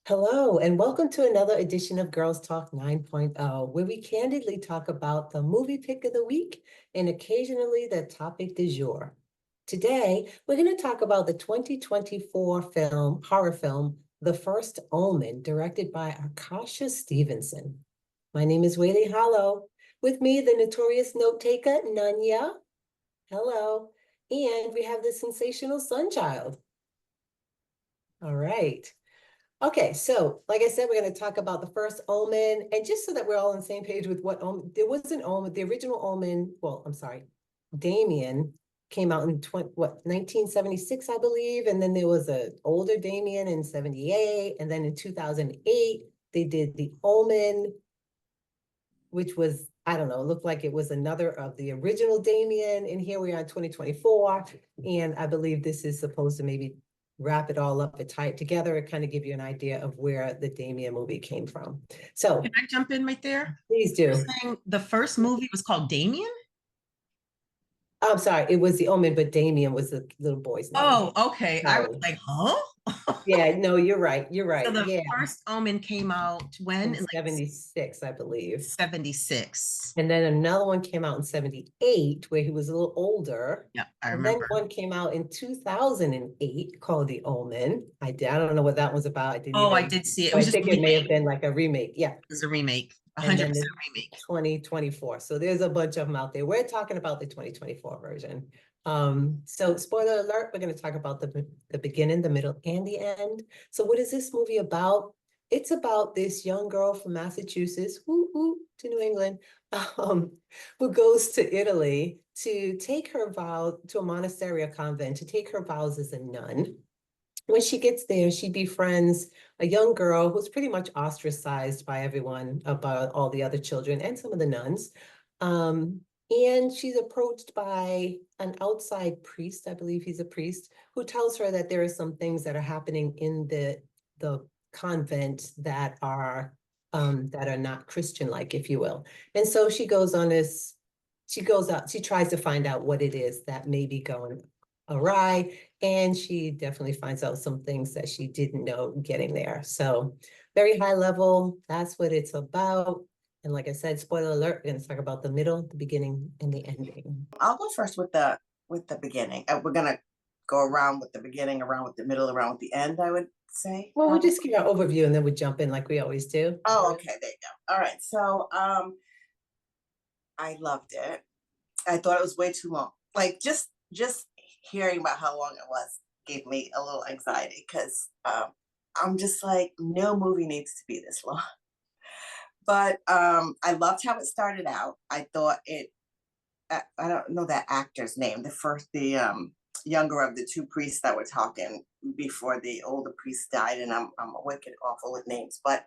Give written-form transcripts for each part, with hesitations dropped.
Hello, and welcome to another edition of Girls Talk 9.0, where we candidly talk about the movie pick of the week and occasionally the topic du jour. Today, we're going to talk about the 2024 horror film, The First Omen, directed by Akasha Stevenson. My name is Whaley Hollow. With me, the notorious note taker, Nanya. Hello. And we have the sensational Sunchild. All right. Okay, so like I said, we're going to talk about the first Omen, and just so that we're all on the same page with what Omen, there was an Omen, the original Omen, well, I'm sorry, Damien came out in 1976, I believe, and then there was an older Damien in 78, and then in 2008, they did the Omen, which was, I don't know, looked like it was another of the original Damien, and here we are in 2024, and I believe this is supposed to maybe wrap it all up and tie it together and kind of give you an idea of where the Damien movie came from. So Can I jump in right there? please You're do. saying the first movie was called Damien? I'm sorry, it was the Omen, but Damien was the little boy's name. Oh, okay. I was Sorry. like, huh? Yeah, no, you're right. You're So right. the Yeah, first Omen came out when? in In like 76, I believe. 76. And then another one came out in 78, where he was a little older. Yeah, I And then remember. one came out in 2008 called The Omen. I don't know what that was about. I didn't Oh, I even, did see it. It I was just think a it may remake. have been like a remake. Yeah. It was a remake, And 100% then the remake. 2024. So there's a bunch of them out there. We're talking about the 2024 version. So spoiler alert, we're going to talk about the beginning, the middle, and the end. So what is this movie about? It's about this young girl from Massachusetts, to New England, um, who goes to Italy to take her vow to a monastery or convent, to take her vows as a nun. When she gets there, she befriends a young girl who's pretty much ostracized by everyone, about all the other children and some of the nuns. And she's approached by an outside priest, I believe he's a priest, who tells her that there are some things that are happening in the convent that are not Christian-like, if you will. And so she goes on this, she goes out, she tries to find out what it is that may be going awry, and she definitely finds out some things that she didn't know getting there. So very high level, that's what it's about. And like I said, spoiler alert, we're going to talk about the middle, the beginning, and the ending. I'll go first with the beginning. We're gonna go around with the beginning, around with the middle, around with the end, I would say. Well, we'll just give our overview and then we jump in like we always do. Oh, okay, there you go. All right. So I loved it. I thought it was way too long. Like just hearing about how long it was gave me a little anxiety because I'm just like, no movie needs to be this long. But I loved how it started out. I thought I don't know that actor's name. The younger of the two priests that were talking before the older priest died, and I'm wicked awful with names, but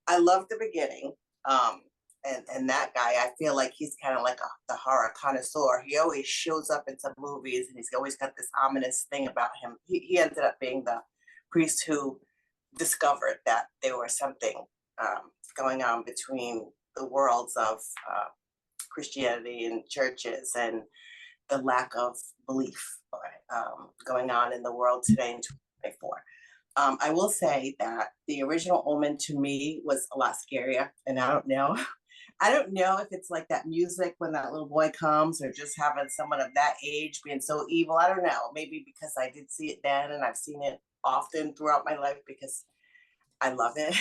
I love the beginning. And that guy, I feel like he's kind of like the horror connoisseur. He always shows up in some movies, and he's always got this ominous thing about him. He ended up being the priest who discovered that there was something going on between the worlds of Christianity and churches and the lack of belief going on in the world today in 2024. I will say that the original Omen to me was a lot scarier, and I don't know. I don't know if it's like that music when that little boy comes, or just having someone of that age being so evil. I don't know. Maybe because I did see it then, and I've seen it often throughout my life because I love it.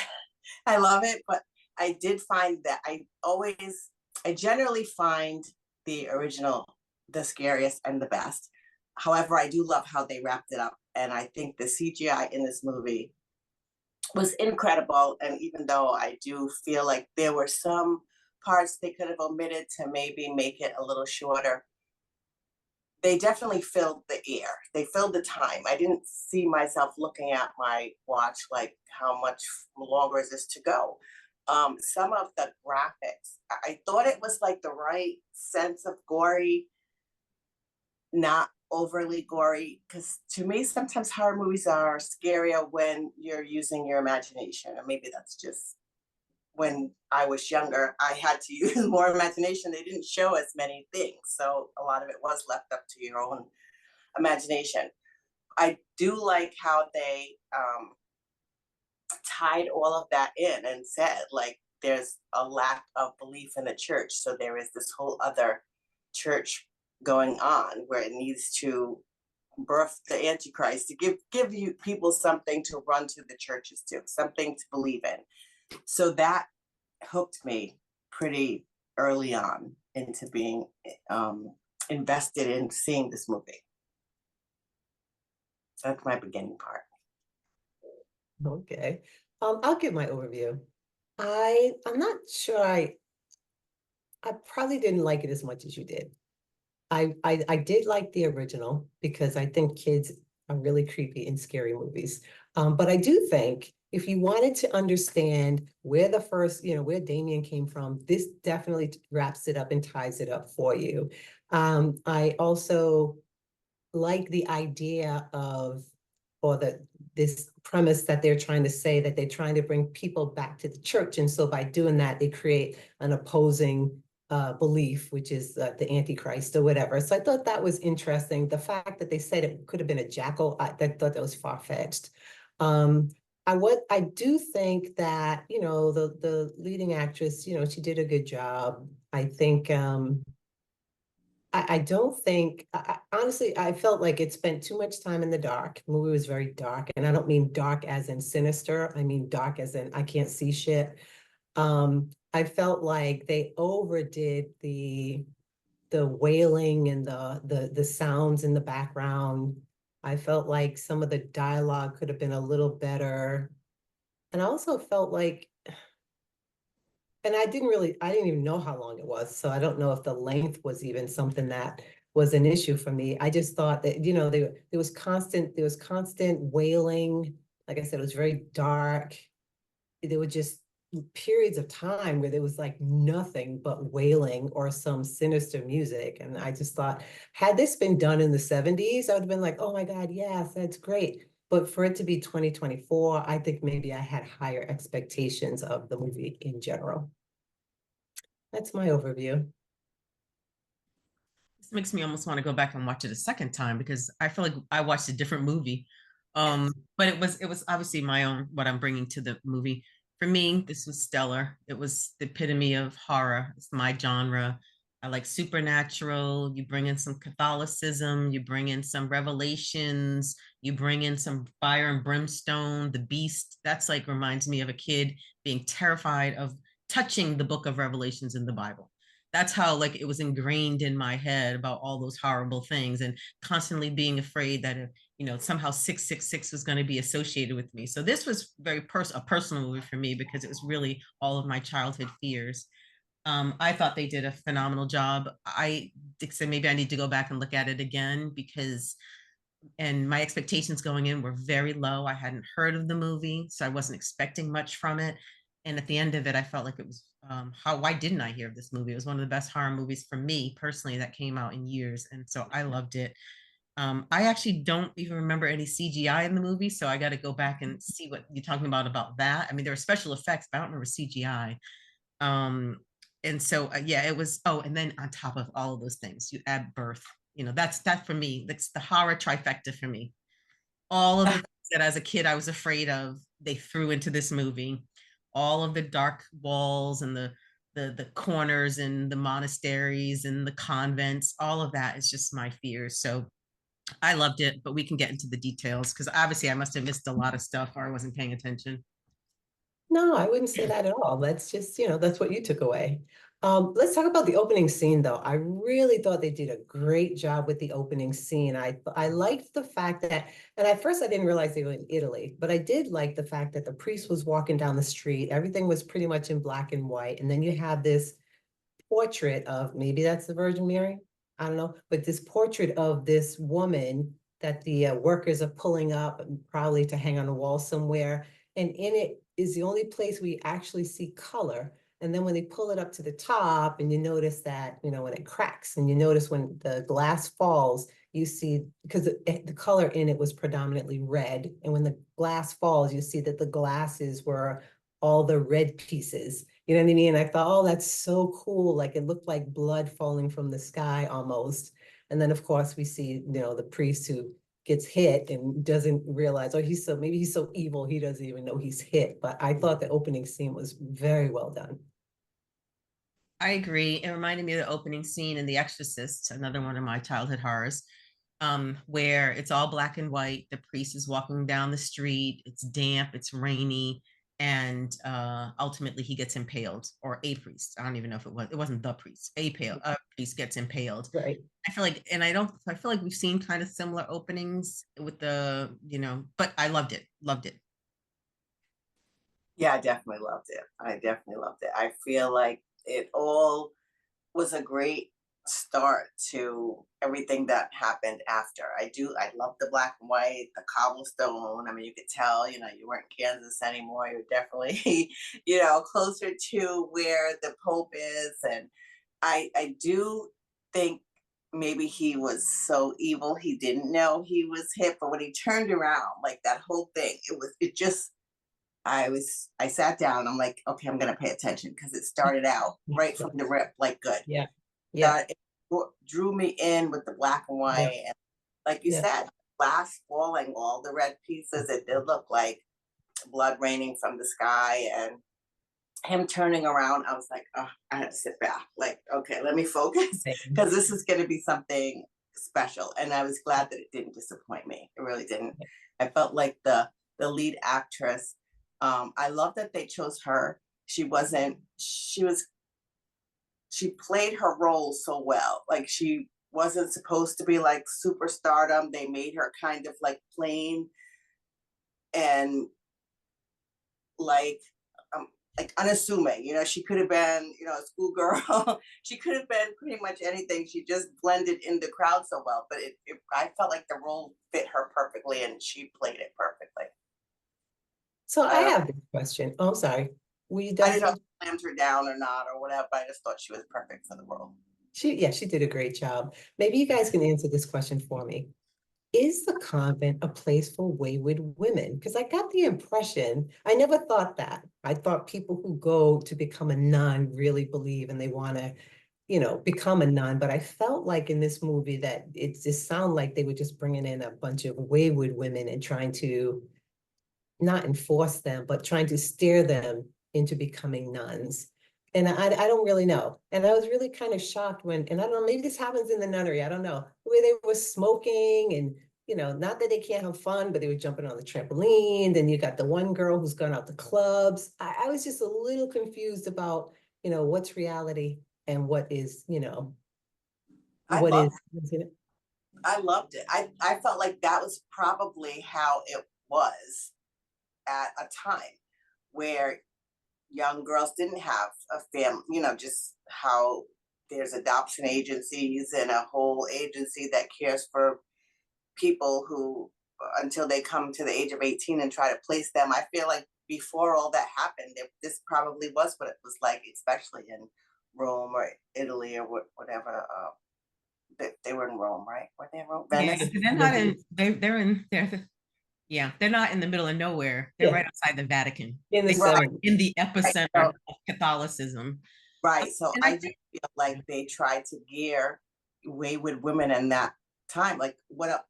I love it, but I did find that I generally find the original the scariest and the best. However, I do love how they wrapped it up. And I think the CGI in this movie was incredible. And even though I do feel like there were some parts they could have omitted to maybe make it a little shorter, they definitely filled the air. They filled the time. I didn't see myself looking at my watch like, how much longer is this to go? Some of the graphics, I thought it was like the right sense of gory, not overly gory. Because to me, sometimes horror movies are scarier when you're using your imagination. And maybe that's just when I was younger, I had to use more imagination. They didn't show as many things. So a lot of it was left up to your own imagination. I do like how they tied all of that in and said, like, there's a lack of belief in the church. So there is this whole other church going on where it needs to birth the Antichrist to give you people something to run to the churches to, something to believe in. So that hooked me pretty early on into being invested in seeing this movie. So that's my beginning part. Okay. I'll give my overview. I'm not sure I probably didn't like it as much as you did. I did like the original because I think kids are really creepy in scary movies. But I do think if you wanted to understand where the first, where Damien came from, this definitely wraps it up and ties it up for you. I also like the idea of, or this premise that they're trying to say that they're trying to bring people back to the church. And so by doing that, they create an opposing belief, which is the Antichrist or whatever. So I thought that was interesting. The fact that they said it could have been a jackal, I thought that was far-fetched. I do think that, the leading actress, she did a good job. I think I don't think, honestly, I felt like it spent too much time in the dark. The movie was very dark, and I don't mean dark as in sinister. I mean dark as in I can't see shit. I felt like they overdid the wailing and the sounds in the background. I felt like some of the dialogue could have been a little better. And I also felt like, and I didn't even know how long it was. So I don't know if the length was even something that was an issue for me. I just thought that, there was constant wailing. Like I said, it was very dark. There were just periods of time where there was like nothing but wailing or some sinister music. And I just thought, had this been done in the 70s, I would have been like, oh my God, yes, that's great. But for it to be 2024, I think maybe I had higher expectations of the movie in general. That's my overview. This makes me almost want to go back and watch it a second time because I feel like I watched a different movie. But it was obviously my own what I'm bringing to the movie. For me, this was stellar. It was the epitome of horror. It's my genre. I like supernatural. You bring in some Catholicism. You bring in some revelations. You bring in some fire and brimstone. The beast. That's like reminds me of a kid being terrified of touching the book of Revelations in the Bible. That's how like it was ingrained in my head about all those horrible things and constantly being afraid that somehow 666 was going to be associated with me. So this was a personal movie for me because it was really all of my childhood fears. I thought they did a phenomenal job. I said maybe I need to go back and look at it again and my expectations going in were very low. I hadn't heard of the movie, so I wasn't expecting much from it. And at the end of it, I felt like it was why didn't I hear of this movie? It was one of the best horror movies for me personally that came out in years. And so I loved it. I actually don't even remember any CGI in the movie, so I got to go back and see what you're talking about that. I mean, there were special effects, but I don't remember CGI. And so yeah, it was. Oh, and then on top of all of those things, you add birth. That's that for me. That's the horror trifecta for me. All of the things that as a kid I was afraid of, they threw into this movie. All of the dark walls and the corners and the monasteries and the convents, all of that is just my fears. So I loved it, but we can get into the details because obviously I must have missed a lot of stuff or I wasn't paying attention. No, I wouldn't say that at all. That's just, that's what you took away. Let's talk about the opening scene, though. I really thought they did a great job with the opening scene. I liked the fact that, and at first I didn't realize they were in Italy, but I did like the fact that the priest was walking down the street. Everything was pretty much in black and white. And then you have this portrait of, maybe that's the Virgin Mary, I don't know, but this portrait of this woman that the workers are pulling up, probably to hang on a wall somewhere. And in it is the only place we actually see color. And then when they pull it up to the top and you notice that, when it cracks and you notice when the glass falls, you see, because the color in it was predominantly red. And when the glass falls, you see that the glasses were all the red pieces. You know what I mean? I thought, oh, that's so cool. Like it looked like blood falling from the sky almost. And then of course we see, the priest who gets hit and doesn't realize, or maybe he's so evil he doesn't even know he's hit. But I thought the opening scene was very well done. I agree. It reminded me of the opening scene in The Exorcist, another one of my childhood horrors, where it's all black and white. The priest is walking down the street. It's damp, it's rainy, and ultimately he gets impaled, or a priest. I don't even know if it wasn't the priest. A priest gets impaled. Right. I feel like, and I feel like we've seen kind of similar openings with the, but I loved it. Loved it. Yeah, I definitely loved it. I definitely loved it. I feel like it all was a great start to everything that happened after. I love the black and white, the cobblestone. I mean, you could tell, you weren't in Kansas anymore. You're definitely, closer to where the Pope is. And I do think maybe he was so evil he didn't know he was hit, but when he turned around, like that whole thing, I sat down, I'm like, okay, I'm gonna pay attention because it started out right from the rip, like good. Yeah. Yeah. It drew me in with the black and white, and like you said, glass falling, all the red pieces, it did look like blood raining from the sky, and him turning around, I was like, oh, I had to sit back, like, okay, let me focus because this is gonna be something special. And I was glad that it didn't disappoint me. It really didn't. I felt like the lead actress, I love that they chose her. She played her role so well. Like, she wasn't supposed to be like superstardom. They made her kind of like plain and like unassuming. She could have been, a schoolgirl. She could have been pretty much anything. She just blended in the crowd so well. But I felt like the role fit her perfectly, and she played it perfectly. So I have this question. Oh, I'm sorry. Were you I done? didn't know if I slammed her down or not or whatever. I just thought she was perfect for the role. She did a great job. Maybe you guys can answer this question for me. Is the convent a place for wayward women? Because I got the impression, I never thought that. I thought people who go to become a nun really believe and they want to, become a nun. But I felt like in this movie that it just sounded like they were just bringing in a bunch of wayward women and trying to not enforce them, but trying to steer them into becoming nuns. And I don't really know. And I was really kind of shocked when, and I don't know, maybe this happens in the nunnery, I don't know, where they were smoking and, not that they can't have fun, but they were jumping on the trampoline. Then you got the one girl who's gone out to clubs. I was just a little confused about, what's reality and what is, I what loved is, I loved it. I felt like that was probably how it was at a time where young girls didn't have a family, just how there's adoption agencies and a whole agency that cares for people who, until they come to the age of 18 and try to place them. I feel like before all that happened, this probably was what it was like, especially in Rome or Italy or whatever. They were in Rome, right? Were they in Rome? Yeah, Venice? they're not in. They're not in the middle of nowhere. They're right outside the Vatican. in the They are 70s. in the epicenter Right. of Catholicism. Right. So And I do feel like they tried to gear wayward women in that time. Like,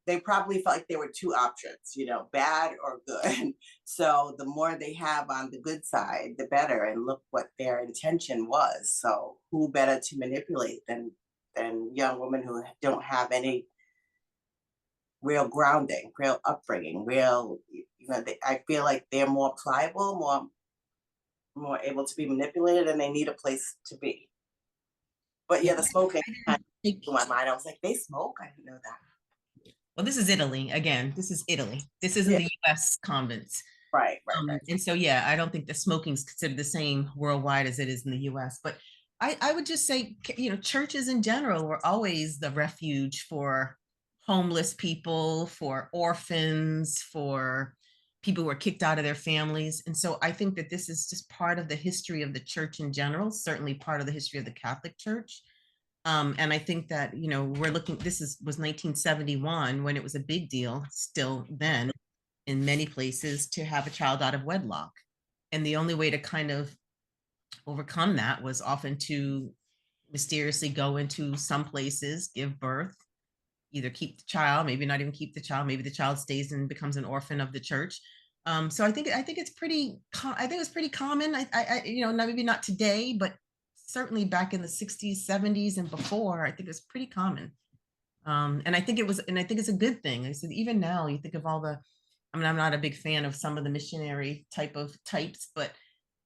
they probably felt like there were two options, bad or good. So the more they have on the good side, the better. And look what their intention was. So who better to manipulate than young women who don't have any real grounding, real upbringing, I feel like they're more pliable, more able to be manipulated, and they need a place to be. But yeah, the smoking kind of blew my mind. I was like, they smoke? I didn't know that. Well, this is Italy. Again, this is Italy. This isn't the US convents. Right. And so, yeah, I don't think the smoking is considered the same worldwide as it is in the US. But I would just say, churches in general were always the refuge for homeless people, for orphans, for people who were kicked out of their families. And so I think that this is just part of the history of the church in general, certainly part of the history of the Catholic Church. And I think that, we're looking, was 1971 when it was a big deal still then in many places to have a child out of wedlock. And the only way to kind of overcome that was often to mysteriously go into some places, give birth, either keep the child, maybe not even keep the child, maybe the child stays and becomes an orphan of the church. So I think it's pretty. I think it's pretty common. Maybe not today, but certainly back in the 60s, 70s, and before, I think it's pretty common. And I think it's a good thing. I said, even now, you think of all the. I mean, I'm not a big fan of some of the missionary types, but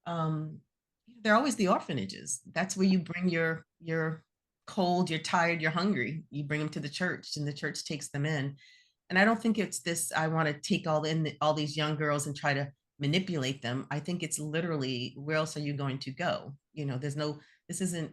they're always the orphanages. That's where you bring your cold, you're tired, you're hungry. You bring them to the church, and the church takes them in. And I don't think it's this. I want to take all these young girls and try to manipulate them. I think it's literally, where else are you going to go? This isn't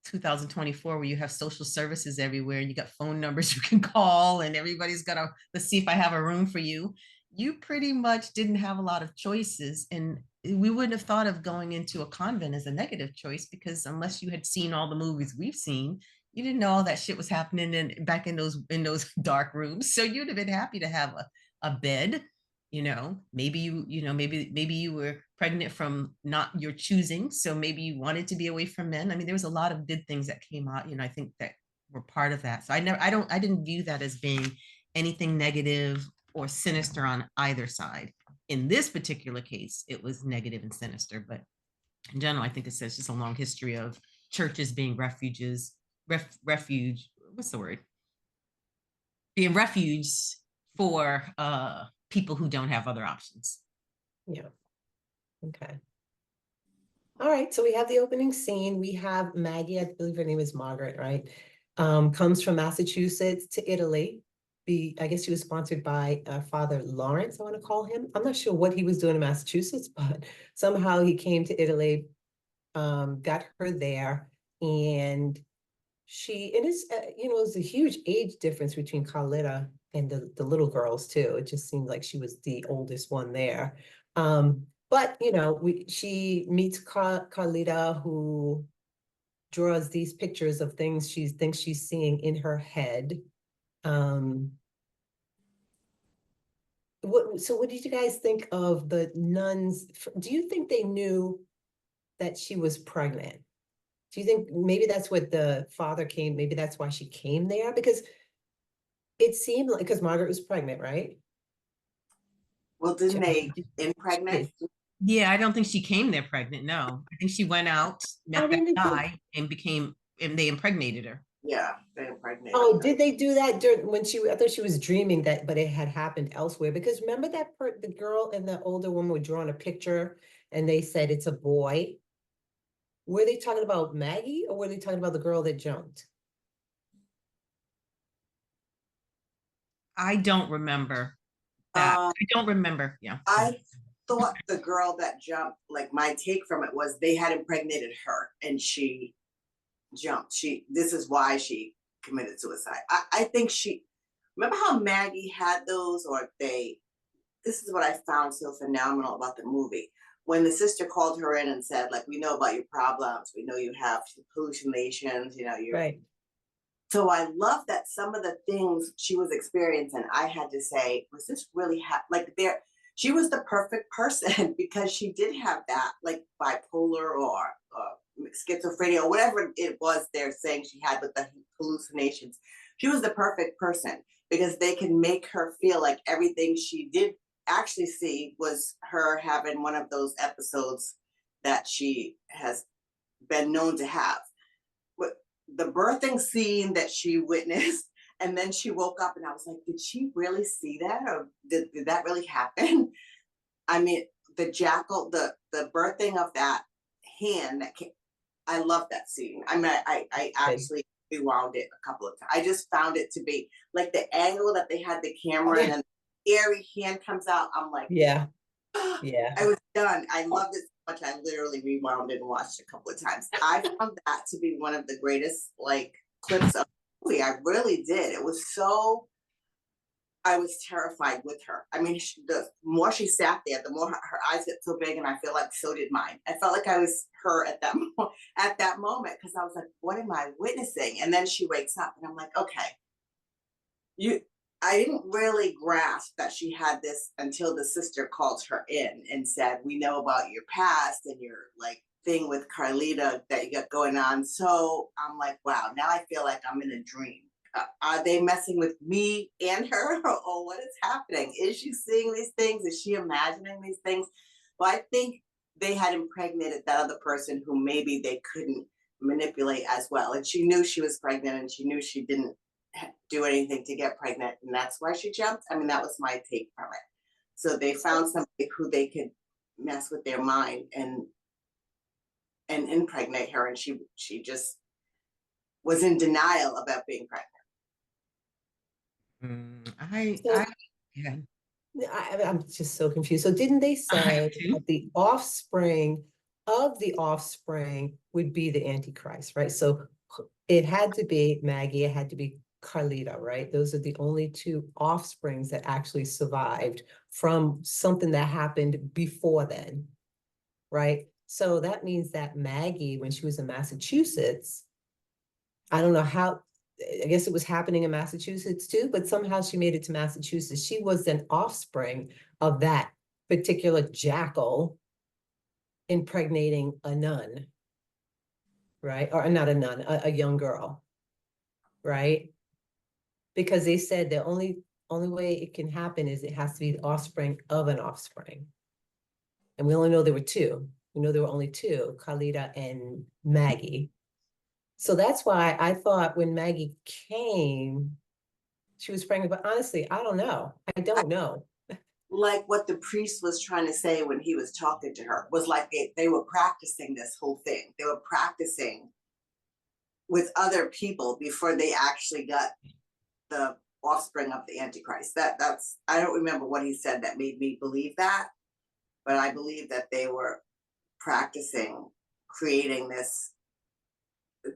2024 where you have social services everywhere and you got phone numbers you can call and everybody's got to, let's see if I have a room for you. You pretty much didn't have a lot of choices, and we wouldn't have thought of going into a convent as a negative choice, because unless you had seen all the movies we've seen, you didn't know all that shit was happening back in those dark rooms. So you'd have been happy to have a bed. Maybe you were pregnant from not your choosing, so maybe you wanted to be away from men. I mean, there was a lot of good things that came out. I think that were part of that. So I didn't view that as being anything negative or sinister on either side. In this particular case, it was negative and sinister, but in general, I think it says just a long history of churches being refuge, what's the word? Being refuge for people who don't have other options. Yeah. Okay. All right. So we have the opening scene. We have Maggie, I believe her name is Margaret, right? Comes from Massachusetts to Italy. I guess she was sponsored by Father Lawrence, I want to call him. I'm not sure what he was doing in Massachusetts, but somehow he came to Italy, got her there, and it was a huge age difference between Carlita and the little girls too. It just seemed like she was the oldest one there. But she meets Carlita, who draws these pictures of things she thinks she's seeing in her head. What did you guys think of the nuns? Do you think they knew that she was pregnant? Do you think maybe that's what the father came, maybe that's why she came there? Because it seemed like, because Margaret was pregnant, right? Well, didn't they impregnate? Yeah, I don't think she came there pregnant. No, I think she went out, met that guy, and they impregnated her. Yeah, they impregnated. Oh, her. did they do that when I thought she was dreaming that, but it had happened elsewhere? Because remember that the girl and the older woman were drawing a picture and they said it's a boy. Were they talking about Maggie, or were they talking about the girl that jumped? I don't remember that. I don't remember. Yeah. I thought the girl that jumped, like, my take from it was they had impregnated her and she jumped. This is why she committed suicide. I think remember how Maggie had those, this is what I found so phenomenal about the movie. When the sister called her in and said, like, we know about your problems. We know you have hallucinations, you're right. So I love that some of the things she was experiencing, I had to say, was this really she was the perfect person because she did have that, like, bipolar or schizophrenia or whatever it was they're saying she had with the hallucinations. She was the perfect person because they can make her feel like everything she did actually see was her having one of those episodes that she has been known to have. But the birthing scene that she witnessed, and then she woke up and I was like, did she really see that? Or did that really happen? I mean, the jackal, the birthing of that hand, I love that scene. I mean, I actually rewound it a couple of times. I just found it to be like the angle that they had the camera and then the airy hand comes out. I'm like, yeah. I was done. I loved it so much. I literally rewound it and watched it a couple of times. I found that to be one of the greatest, like, clips of the movie. I really did. It was so, I was terrified with her. I mean, the more she sat there, the more her eyes get so big, and I feel like so did mine. I felt like I was her at that moment because I was like, "What am I witnessing?" And then she wakes up, and I'm like, "Okay, I didn't really grasp that she had this until the sister called her in and said, we know about your past and your, like, thing with Carlita that you got going on." So I'm like, wow, now I feel like I'm in a dream. are they messing with me and her, or what is happening? Is she seeing these things? Is she imagining these things? Well, I think they had impregnated that other person who maybe they couldn't manipulate as well. And she knew she was pregnant, and she knew she didn't do anything to get pregnant. And that's why she jumped. I mean, that was my take from it. So they found somebody who they could mess with their mind and impregnate her. And she just was in denial about being pregnant. So- yeah. I'm just so confused. So didn't they say too. that the offspring of the offspring would be the Antichrist, right? So it had to be Maggie, it had to be Carlita, right? Those are the only two offsprings that actually survived from something that happened before then, right? So that means that Maggie, when she was in Massachusetts, I don't know how, I guess it was happening in Massachusetts too, but somehow she made it to Massachusetts. She was an offspring of that particular jackal impregnating a nun, right? Or not a nun, a young girl, right? Because they said the only way it can happen is it has to be the offspring of an offspring. And we only know there were two. We know there were only two, Carlita and Maggie. So that's why I thought when Maggie came, she was pregnant, but honestly, I don't know. I don't know. Like what the priest was trying to say when he was talking to her was like they were practicing this whole thing. They were practicing with other people before they actually got the offspring of the Antichrist. That's I don't remember what he said that made me believe that, but I believe that they were practicing creating this,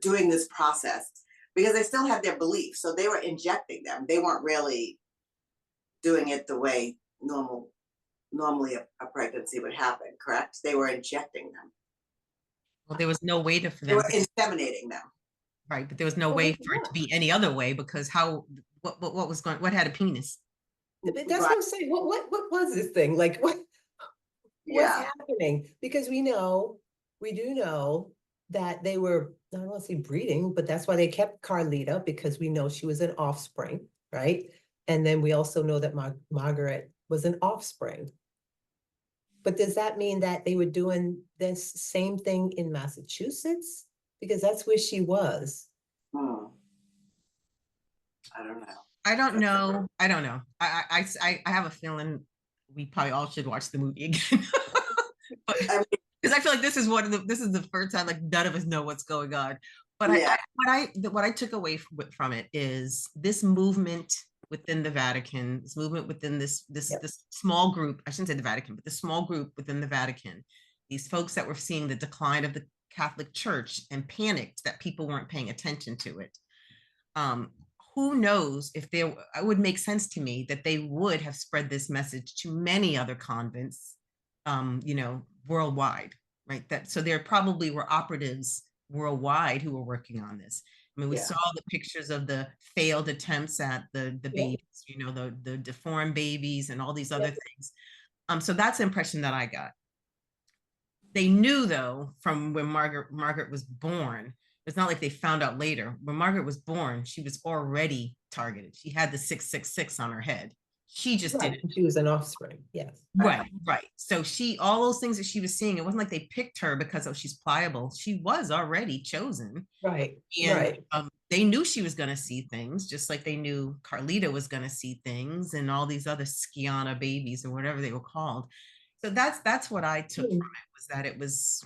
doing this process because they still had their beliefs. So they were injecting them. They weren't really doing it the way normally a pregnancy would happen, correct? They were injecting them. Well, there was no way for They them were to, inseminating them. right, but there was no Oh, way for it to be any other way because what was going, what had a penis? But that's what I'm saying. What was this thing? Like what's Yeah. happening? Because we do know that they were, I don't want to say breeding, but that's why they kept Carlita, because we know she was an offspring, right? And then we also know that Margaret was an offspring. But does that mean that they were doing this same thing in Massachusetts? Because that's where she was. I don't know. I don't know. I don't know. I have a feeling we probably all should watch the movie again. Because I feel like this is this is the first time like none of us know what's going on. But Yeah. what I took away from it is this movement within the Vatican, this movement within this small group. I shouldn't say the Vatican, but the small group within the Vatican. These folks that were seeing the decline of the Catholic Church and panicked that people weren't paying attention to it. Who knows if it would make sense to me that they would have spread this message to many other convents, worldwide, right? So there probably were operatives worldwide who were working on this. I mean, we saw the pictures of the failed attempts at the babies, the deformed babies and all these other things. So that's the impression that I got. They knew though, from when Margaret was born, it's not like they found out later. When Margaret was born, she was already targeted. She had the 666 on her head. She just didn't. She was an offspring. Yes. Right. So all those things that she was seeing, it wasn't like they picked her because she's pliable. She was already chosen. Right. And they knew she was going to see things, just like they knew Carlita was going to see things, and all these other Skiana babies or whatever they were called. So that's what I took from it, was that it was.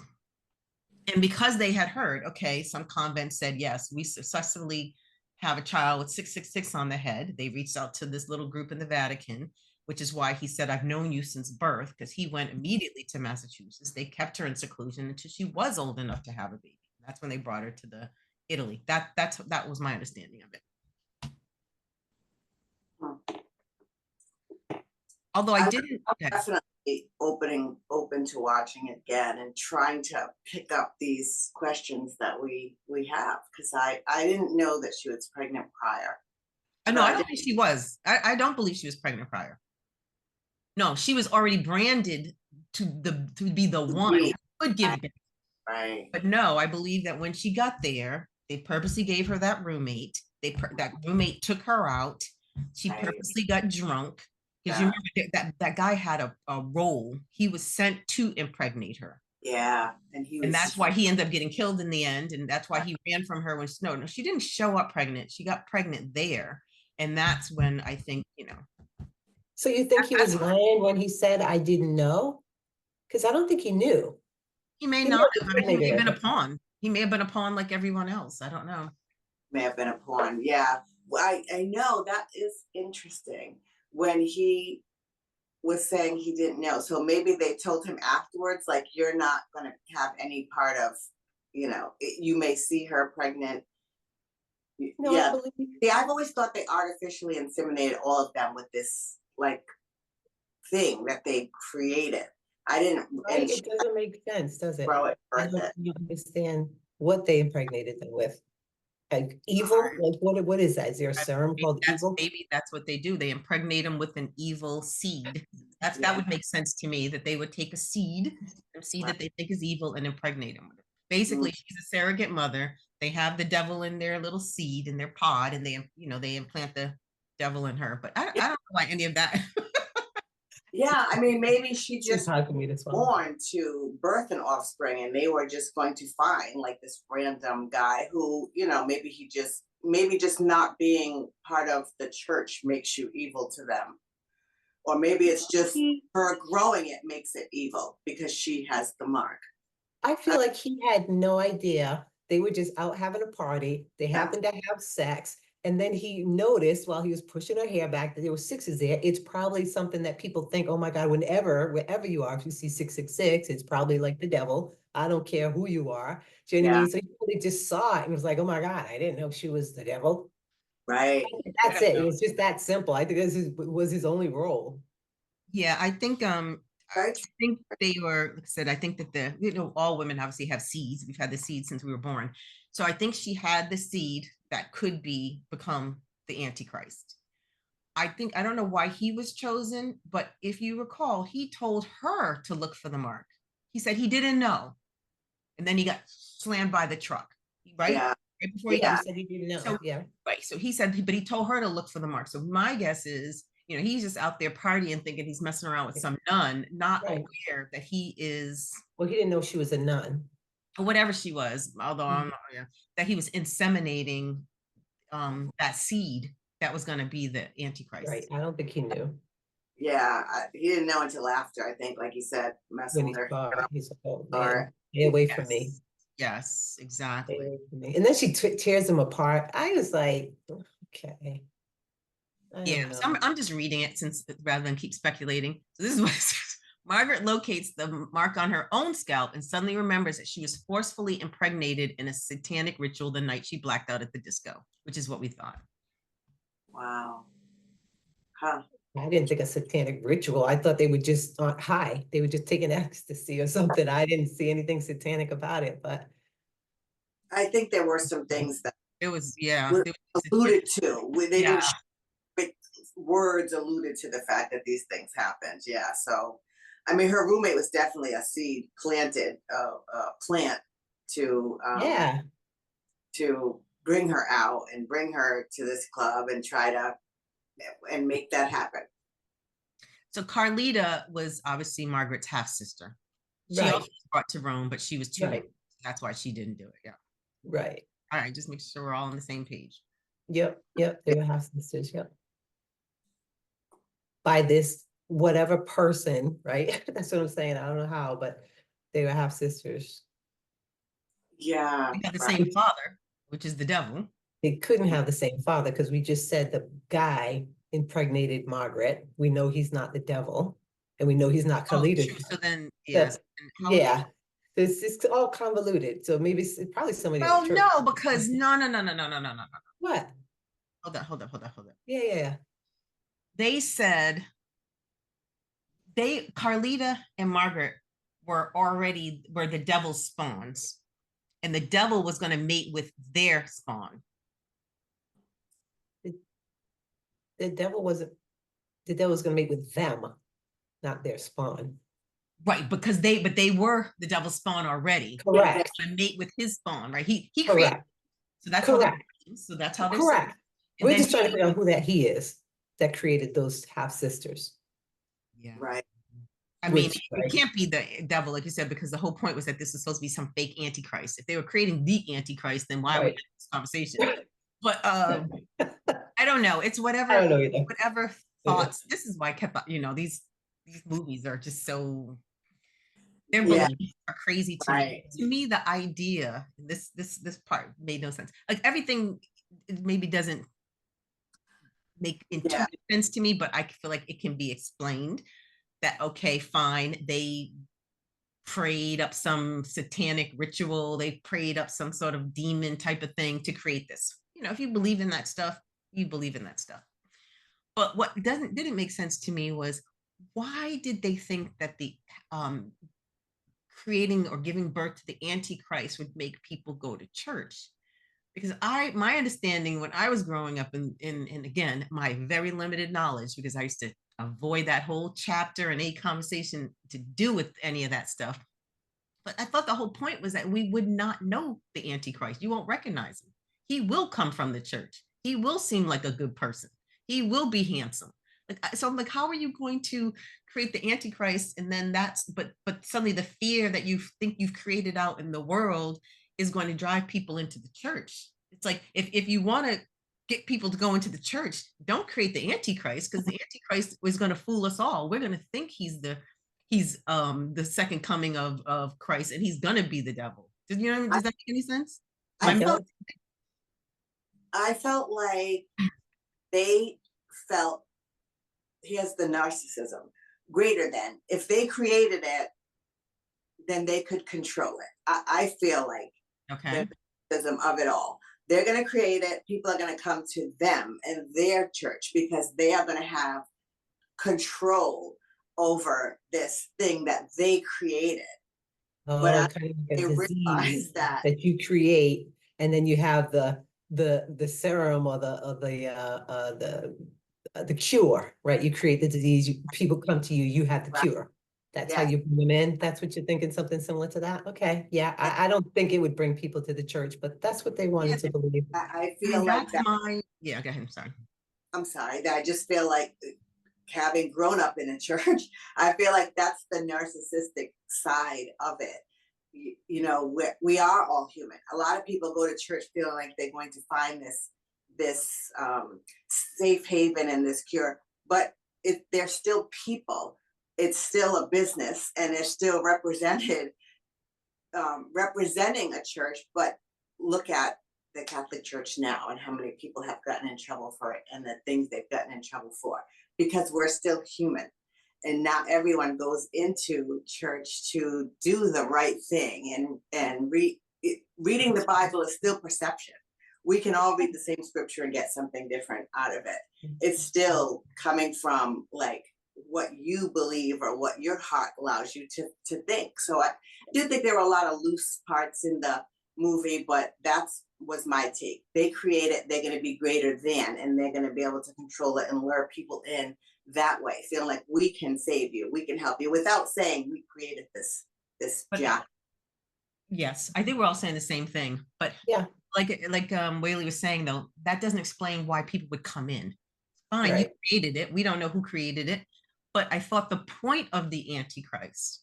And because they had heard, okay, some convents said, yes, we successfully have a child with 666 on the head. They reached out to this little group in the Vatican, which is why he said, I've known you since birth, because he went immediately to Massachusetts. They kept her in seclusion until she was old enough to have a baby. That's when they brought her to Italy. That was my understanding of it. Although I'm definitely open to watching it again and trying to pick up these questions that we have, because I didn't know that she was pregnant prior. No, I don't think she was. I don't believe she was pregnant prior. No, she was already branded to be the one who could give birth. Right. But no, I believe that when she got there, they purposely gave her that roommate. that roommate took her out. She Right. purposely got drunk because you remember that guy had a role. He was sent to impregnate her. Yeah, and he was. And that's why he ended up getting killed in the end. And that's why he ran from her when no, she didn't show up pregnant. She got pregnant there. And that's when I think, So you think he was lying when he said, I didn't know? Because I don't think he knew. he may He not never have. I mean, he may have impregnated been her. a pawn. He may have been a pawn like everyone else. I don't know. May have been a pawn. Yeah. Well, I know that is interesting when he was saying he didn't know. So maybe they told him afterwards, like, you're not going to have any part of, you may see her pregnant. No, Yeah. I believe. Yeah, I've always thought they artificially inseminated all of them with this like thing that they created. I didn't. Right? And It doesn't make sense, does it? grow it, I birth don't it. understand what they impregnated them with. Like evil? Like what is that? Is there a serum called evil? Maybe that's what they do. They impregnate them with an evil seed. That Yeah. would make sense to me, that they would take a seed that they think is evil and impregnate them with it. Basically, she's a surrogate mother. They have the devil in their little seed in their pod, and they implant the devil in her. But I don't know why any of that. Yeah, I mean, maybe she just How can we this one? born to birth an offspring, and they were just going to find like this random guy who, maybe just not being part of the church makes you evil to them. Or maybe it's just her growing it makes it evil because she has the mark. I feel like he had no idea. They were just out having a party. They happened to have sex. And then he noticed while he was pushing her hair back that there were sixes there. It's probably something that people think, oh my God, wherever you are, if you see 666, it's probably like the devil. I don't care who you are. Do you know what I mean? So he probably just saw it and was like, oh my God, I didn't know she was the devil. Right. That's it. It was just that simple. I think this was his only role. Yeah, I think they were, like I said, I think that all women obviously have seeds. We've had the seed since we were born. So I think she had the seed that could become the Antichrist. I don't know why he was chosen, but if you recall, he told her to look for the mark. He said he didn't know. And then he got slammed by the truck, right? Yeah. Right before He said he didn't know. So, yeah. Right. So he said, but he told her to look for the mark. So my guess is, he's just out there partying, thinking he's messing around with some nun, not aware that he is. Well, he didn't know she was a nun. Or whatever she was, although that he was inseminating that seed that was going to be the Antichrist. Right. I don't think he knew. Yeah, he didn't know until after, I think, like he said, messing with her. He's like, oh, man, stay away from me. Yes, exactly. And then she tears him apart. I was like, okay. So I'm just reading it rather than keep speculating. So this is what it says. Margaret locates the mark on her own scalp and suddenly remembers that she was forcefully impregnated in a satanic ritual the night she blacked out at the disco, which is what we thought. Wow. Huh. I didn't think a satanic ritual. I thought they were just high. They were just taking ecstasy or something. I didn't see anything satanic about it, but I think there were some things that it was alluded to. They didn't words alluded to the fact that these things happened. Yeah. So, I mean, her roommate was definitely a seed planted, plant to bring her out and bring her to this club and try to and make that happen. So Carlita was obviously Margaret's half sister. She also was brought to Rome, but she was too late. That's why she didn't do it. Yeah. Right. All right. Just make sure we're all on the same page. Yep. They were half sisters. Yep. By this whatever person, right? That's what I'm saying. I don't know how, but they were half sisters. Yeah. They got the same father, which is the devil. They couldn't have the same father because we just said the guy impregnated Margaret. We know he's not the devil, and we know he's not Khalida. So then, yes. This is all convoluted. So maybe it's probably somebody. Well, no, because no. What? Hold on. Yeah. They said Carlita and Margaret were the devil's spawns, and the devil was going to mate with their spawn. The devil was going to mate with them, not their spawn. Right, because they were the devil's spawn already. Correct. To mate with his spawn, right? He correct. Created, so that's correct. So that's how they're Correct. and We're then just trying to he- figure out who that he is that created those half sisters. yeah. Right. I mean, Which, it can't be the devil, like you said, because the whole point was that this is supposed to be some fake antichrist. If they were creating the antichrist, then why are we Right. having this conversation? But I don't know. It's I whatever, don't know either. whatever Yeah. thoughts. This is why I kept, these movies are just so their Yeah. beliefs are crazy to Right. me. To me, the idea, this part made no sense. Like everything, it maybe doesn't make intuitive sense to me, but I feel like it can be explained. That okay, fine, they prayed up some satanic ritual, they prayed up some sort of demon type of thing to create this. If you believe in that stuff, you believe in that stuff. But what didn't make sense to me was why did they think that the creating or giving birth to the Antichrist would make people go to church? Because my understanding when I was growing up and again, my very limited knowledge, because I used to avoid that whole chapter and a conversation to do with any of that stuff. But I thought the whole point was that we would not know the Antichrist. You won't recognize him. He will come from the church. He will seem like a good person. He will be handsome. So I'm like, how are you going to create the Antichrist? And then but suddenly the fear that you think you've created out in the world is going to drive people into the church. It's like, if you want to get people to go into the church, don't create the Antichrist, because the Antichrist is going to fool us all. We're going to think he's the second coming of Christ, and he's gonna be the devil. Does that make any sense? I felt like they felt he has the narcissism greater than. If they created it, then they could control it. I feel like okay, the narcissism of it all. They're going to create it. People are going to come to them and their church because they are going to have control over this thing that they created. But kind of like I a realize disease that you create, and then you have the serum or the cure, right? You create the disease, people come to you, you have the cure. That's how you bring them in. That's what you're thinking, something similar to that. Okay, yeah, I don't think it would bring people to the church, but that's what they wanted to believe. I feel like that. Yeah, go ahead. I'm sorry. I'm sorry. That I just feel like having grown up in a church, I feel like that's the narcissistic side of it. We are all human. A lot of people go to church feeling like they're going to find this safe haven and this cure, but if they're still people, it's still a business, and they're still representing a church. But look at the Catholic Church now and how many people have gotten in trouble for it and the things they've gotten in trouble for, because we're still human. And not everyone goes into church to do the right thing. And reading the Bible is still perception. We can all read the same scripture and get something different out of it. It's still coming from like what you believe or what your heart allows you to think. So I do think there were a lot of loose parts in the movie, but was my take. They create it, they're going to be greater than, and they're going to be able to control it and lure people in that way, feeling like we can save you, we can help you, without saying we created this job. Yes, I think we're all saying the same thing, but yeah, like Whaley was saying, though, that doesn't explain why people would come in. Fine, right. You created it. We don't know who created it, but I thought the point of the Antichrist,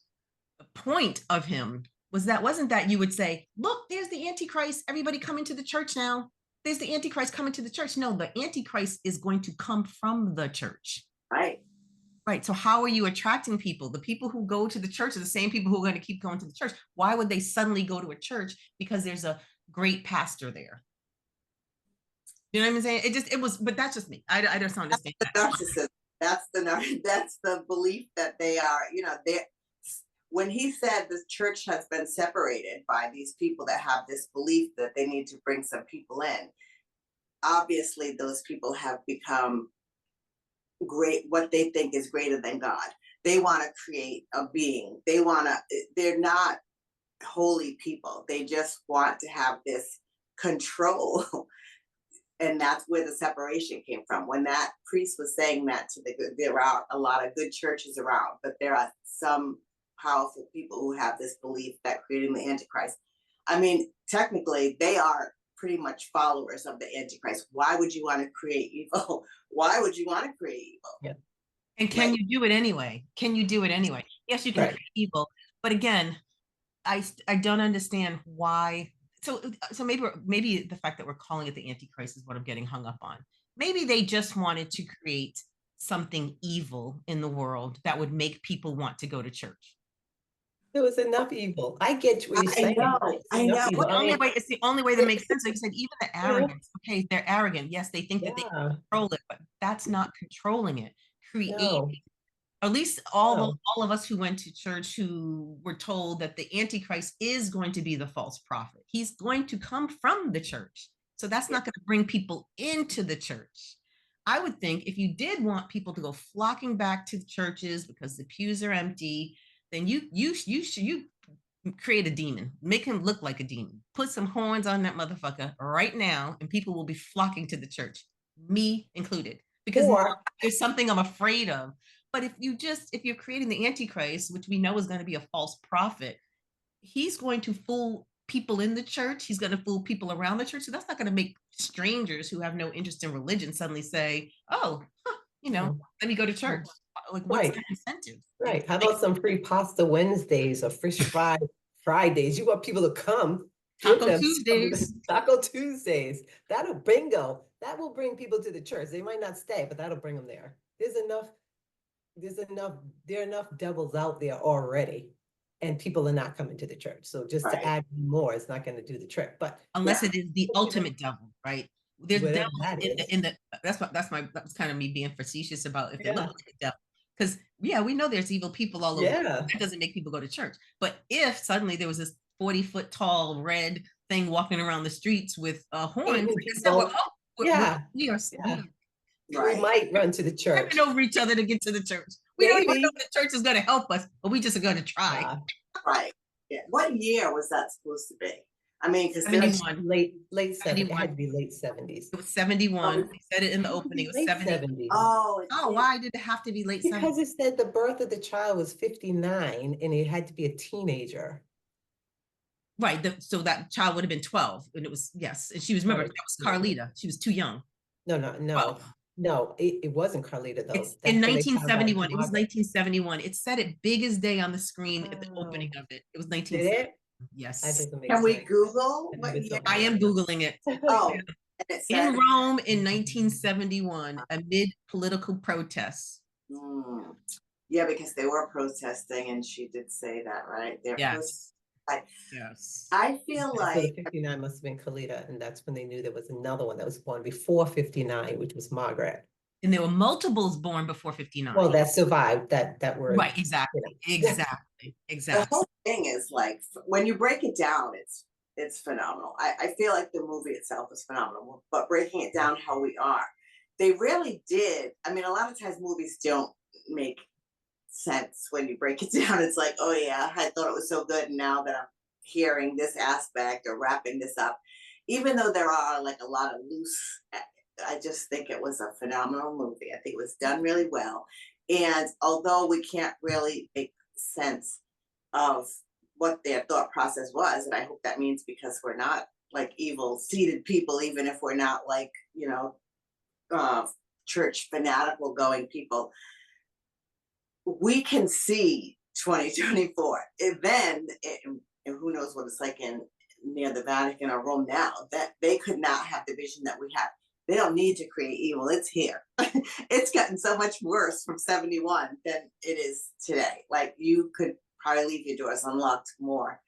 the point of him wasn't that you would say, look, there's the Antichrist, everybody come into the church now. There's the Antichrist coming to the church. No, the Antichrist is going to come from the church. Right. So how are you attracting people? The people who go to the church are the same people who are going to keep going to the church. Why would they suddenly go to a church because there's a great pastor there? You know what I'm saying? But that's just me. I just don't understand that. Narcissism. That's the belief that they are, when he said the church has been separated by these people that have this belief that they need to bring some people in, obviously those people have become great, what they think is greater than God. They want to create a being. They're not holy people. They just want to have this control. And that's where the separation came from. When that priest was saying that there are a lot of good churches around, but there are some powerful people who have this belief that creating the Antichrist. I mean, technically, they are pretty much followers of the Antichrist. Why would you want to create evil? Why would you want to create evil? Yeah. And can Like- you do it anyway? Can you do it anyway? Yes, you can Right. create evil, but again, I don't understand why. So maybe the fact that we're calling it the Antichrist is what I'm getting hung up on. Maybe they just wanted to create something evil in the world that would make people want to go to church. There was enough evil. I get what you're I saying. know, There's I enough know. evil. The only way, it's the only way that makes sense. Like you said, even the Yeah. arrogance. Okay, they're arrogant. Yes, they think that they Yeah, can control it, but that's not controlling it. no, At least no. all of us who went to church who were told that the Antichrist is going to be the false prophet. He's going to come from the church. So that's not going to bring people into the church. I would think if you did want people to go flocking back to the churches because the pews are empty, then you create a demon, make him look like a demon, put some horns on that motherfucker right now, and people will be flocking to the church, me included, because now Or there's something I'm afraid of. But if you're creating the Antichrist, which we know is going to be a false prophet, he's going to fool people in the church. He's going to fool people around the church. So that's not going to make strangers who have no interest in religion suddenly say, oh, let me go to church. Like, what's Right. the incentive? right, how about some free pasta Wednesdays or fish fry Fridays? You want people to come. Give Taco them Tuesdays. Taco Tuesdays. That'll bingo. That will bring people to the church. They might not stay, but that'll bring them there. There are enough devils out there already, and people are not coming to the church. So just to Right. add more is not going to do the trick. But Unless Yeah. it is the ultimate devil, right? There's whatever devils that is. in the that was kind of me being facetious about if they look Yeah. like a devil. Because we know there's evil people all over. Yeah. That doesn't make people go to church. But if suddenly there was this 40-foot tall red thing walking around the streets with horns, Eating like I said, people. Yeah. we are Yeah. We Right. might run to the church. stepping over each other to get to the church. We don't even Maybe. know if the church is going to help us, but we just are going to try. Right. Yeah. What year was that supposed to be? I mean, because there's 71. Late 70s. It 71. had to be late 70s. It was 71. Oh, They said it in the opening. It was Late 70. 70s. oh, Oh, why did it have to be late 70s? Because it said the birth of the child was 59 and it had to be a teenager. Right. So that child would have been 12. And it was, yes. And she was, remember, Right. that was Carlita. She was too young. No. No, it wasn't Carlita though. It's That's in when they found out 1971. It was Margaret. 1971. It said it big as day on the screen at the Oh. opening of it. It was Did 1970. it? That Yes. doesn't make can we sense. Google That what makes year? sense. I am Googling it. Oh, and it said, In Rome in 1971, amid political protests. Hmm. Yeah, because they were protesting, and she did say that, right? They're Yes. I- Yes. I feel So the like 59 must have been Carlita, and that's when they knew there was another one that was born before 59, which was Margaret. And there were multiples born before 59. Well, that survived that were Right, exactly. the Exactly. whole thing is like when you break it down, it's phenomenal. I feel like the movie itself is phenomenal, but breaking it down how we are, they really did. I mean, a lot of times movies don't make sense when you break it down. It's like, oh yeah, I thought it was so good, and now that I'm hearing this aspect or wrapping this up, even though there are like a lot of loose, I just think it was a phenomenal movie. I think it was done really well, and although we can't really make sense of what their thought process was, and I hope that means because we're not like evil seated people, even if we're not like church fanatical going people, we can see 2024. And then, and who knows what it's like in near the Vatican or Rome now, that they could not have the vision that we have. They don't need to create evil. It's here. It's gotten so much worse from 71 than it is today. Like you could probably leave your doors unlocked more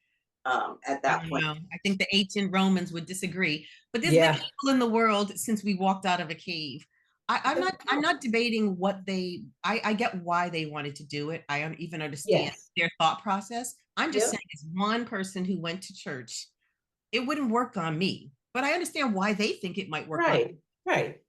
at that point. I think the ancient Romans would disagree. But there's Yeah. been people in the world since we walked out of a cave. I'm not debating what I get why they wanted to do it. I even understand Yes. their thought process. I'm just Yep. saying, as one person who went to church, it wouldn't work on me. But I understand why they think it might work on me. Right.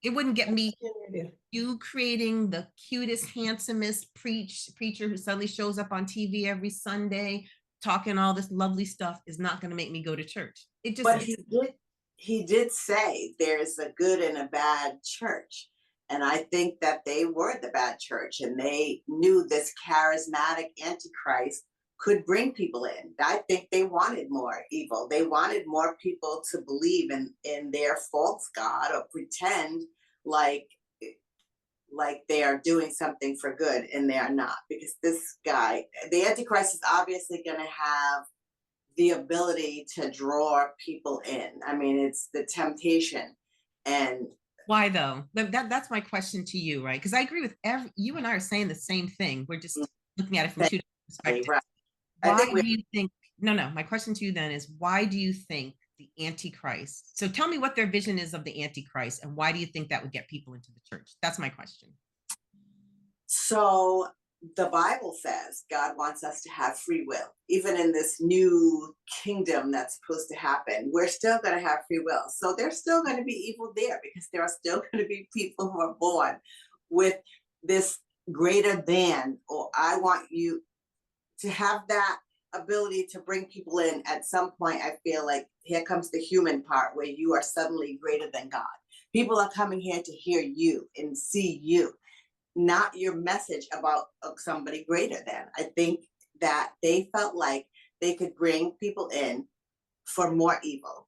It wouldn't get me Yeah. you creating the cutest, handsomest preacher who suddenly shows up on TV every Sunday talking all this lovely stuff is not going to make me go to church. It just But he did say there's a good and a bad church. And I think that they were the bad church, and they knew this charismatic antichrist could bring people in. I think they wanted more evil. They wanted more people to believe in their false god or pretend like they are doing something for good, and they are not, because this guy, the Antichrist, is obviously going to have the ability to draw people in. I mean, it's the temptation. And why though? That's my question to you, right? Because I agree with you and I are saying the same thing. We're just looking at it from two different perspectives. right. Why do you think, no, my question to you then is, why do you think the Antichrist, so tell me what their vision is of the Antichrist, and why do you think that would get people into the church? That's my question. So the Bible says God wants us to have free will. Even in this new kingdom that's supposed to happen, we're still going to have free will. So there's still going to be evil there, because there are still going to be people who are born with this greater than, or I want you to have that ability to bring people in. At some point, I feel like here comes the human part, where you are suddenly greater than God. People are coming here to hear you and see you, not your message about somebody greater than. I think that they felt like they could bring people in for more evil.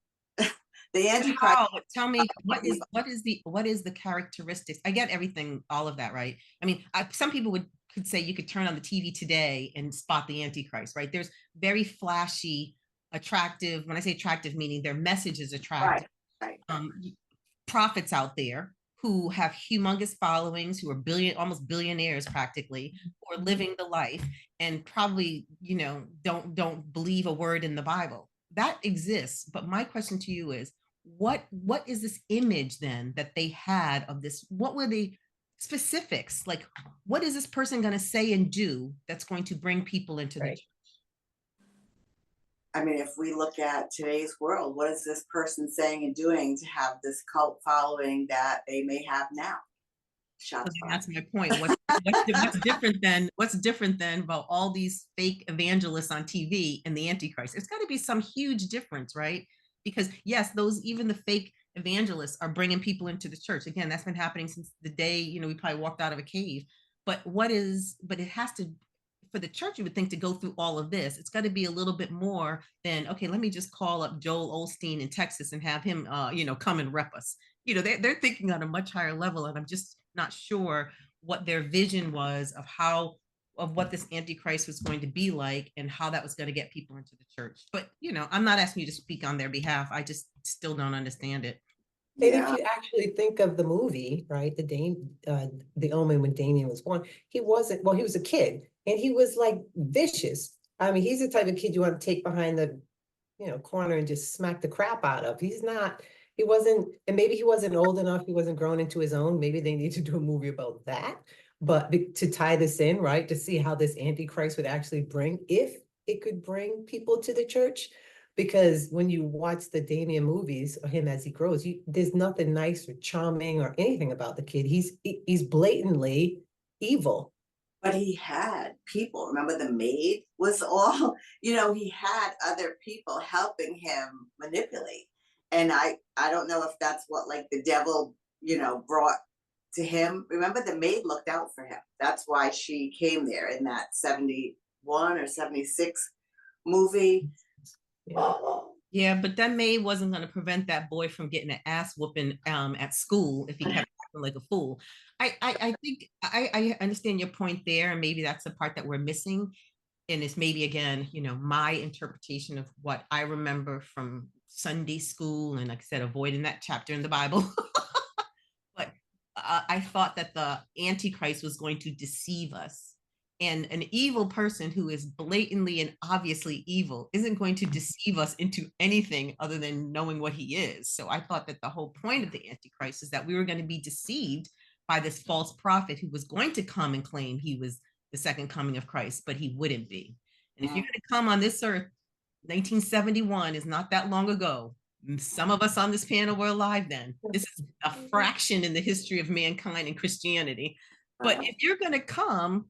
The Antichrist. How? Tell me, what is the characteristics? I get everything, all of that, right? I mean, some people could say you could turn on the TV today and spot the Antichrist, right? There's very flashy, attractive. When I say attractive, meaning their message is attractive. Right. Prophets out there who have humongous followings, who are almost billionaires practically, who are living the life, and probably, don't believe a word in the Bible. That exists. But my question to you is, what is this image then that they had of this? What were the specifics? Like, what is this person going to say and do that's going to bring people into the church? I mean, if we look at today's world, what is this person saying and doing to have this cult following that they may have now? That's my point. What's different than about all these fake evangelists on TV and the Antichrist? It's got to be some huge difference, right? Because yes, even the fake evangelists are bringing people into the church. Again, that's been happening since the day, we probably walked out of a cave. But it has to, for the church, you would think, to go through all of this, it's got to be a little bit more than, okay, let me just call up Joel Osteen in Texas and have him, come and rep us. They're thinking on a much higher level, and I'm just not sure what their vision was of what this Antichrist was going to be like, and how that was going to get people into the church. But, I'm not asking you to speak on their behalf. I just still don't understand it. And if you actually think of the movie, right, the Omen, when Damien was born, he was a kid, and he was like vicious. I mean, he's the type of kid you want to take behind the, corner and just smack the crap out of. And maybe he wasn't old enough, he wasn't grown into his own. Maybe they need to do a movie about that. But to tie this in, right, to see how this Antichrist would actually if it could bring people to the church. Because when you watch the Damien movies of him as he grows, there's nothing nice or charming or anything about the kid. He's blatantly evil. But he had people. Remember, the maid was all, he had other people helping him manipulate. And I don't know if that's what, like, the devil, brought to him. Remember, the maid looked out for him. That's why she came there in that 71 or 76 movie. Yeah, but that maid wasn't going to prevent that boy from getting an ass whooping at school if he kept acting like a fool. I think I understand your point there, and maybe that's the part that we're missing. And it's maybe, again, my interpretation of what I remember from Sunday school, and like I said, avoiding that chapter in the Bible. But I thought that the Antichrist was going to deceive us. And an evil person who is blatantly and obviously evil isn't going to deceive us into anything other than knowing what he is. So I thought that the whole point of the Antichrist is that we were going to be deceived by this false prophet who was going to come and claim he was the second coming of Christ, but he wouldn't be. And if you're going to come on this earth, 1971 is not that long ago. Some of us on this panel were alive then. This is a fraction in the history of mankind and Christianity. But if you're going to come,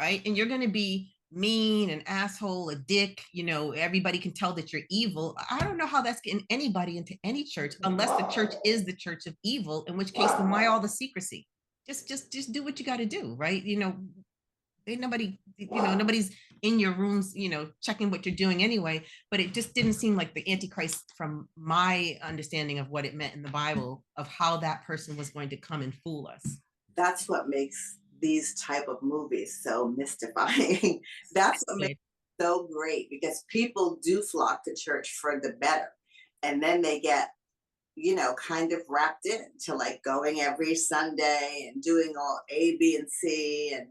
right, and you're going to be mean, an asshole, a dick, everybody can tell that you're evil. I don't know how that's getting anybody into any church, unless the church is the church of evil, in which case, then why all the secrecy? Just do what you got to do, right? ain't nobody, nobody's in your rooms, checking what you're doing anyway. But it just didn't seem like the Antichrist, from my understanding of what it meant in the Bible, of how that person was going to come and fool us. That's what makes these type of movies so mystifying. That's what makes it so great, because people do flock to church for the better. And then they get, kind of wrapped into like going every Sunday and doing all A, B, and C. And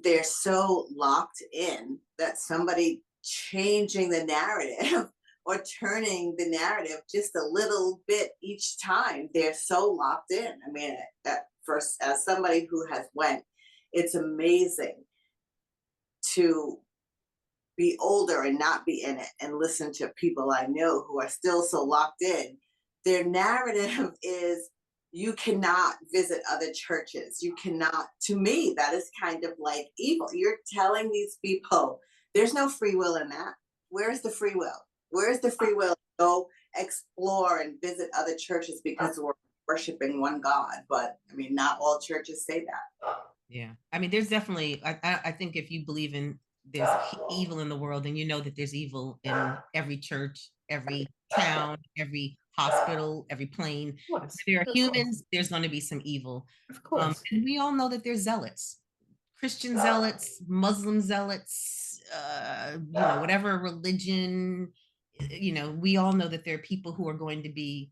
they're so locked in that somebody changing the narrative or turning the narrative just a little bit each time, they're so locked in. I mean, at first, as somebody who has went, it's amazing to be older and not be in it and listen to people I know who are still so locked in. Their narrative is, you cannot visit other churches. You cannot, to me, that is kind of like evil. You're telling these people there's no free will in that. Where's the free will? Where's the free will to go explore and visit other churches because we're worshiping one God? But I mean, not all churches say that. Yeah. I mean, there's definitely, I think if you believe in there's evil in the world, and you know that there's evil in every church, every town, every hospital, every plane. course, There are of humans, there's going to be some evil. Of course. And we all know that there's zealots, Christian zealots, Muslim zealots, whatever religion, we all know that there are people who are going to be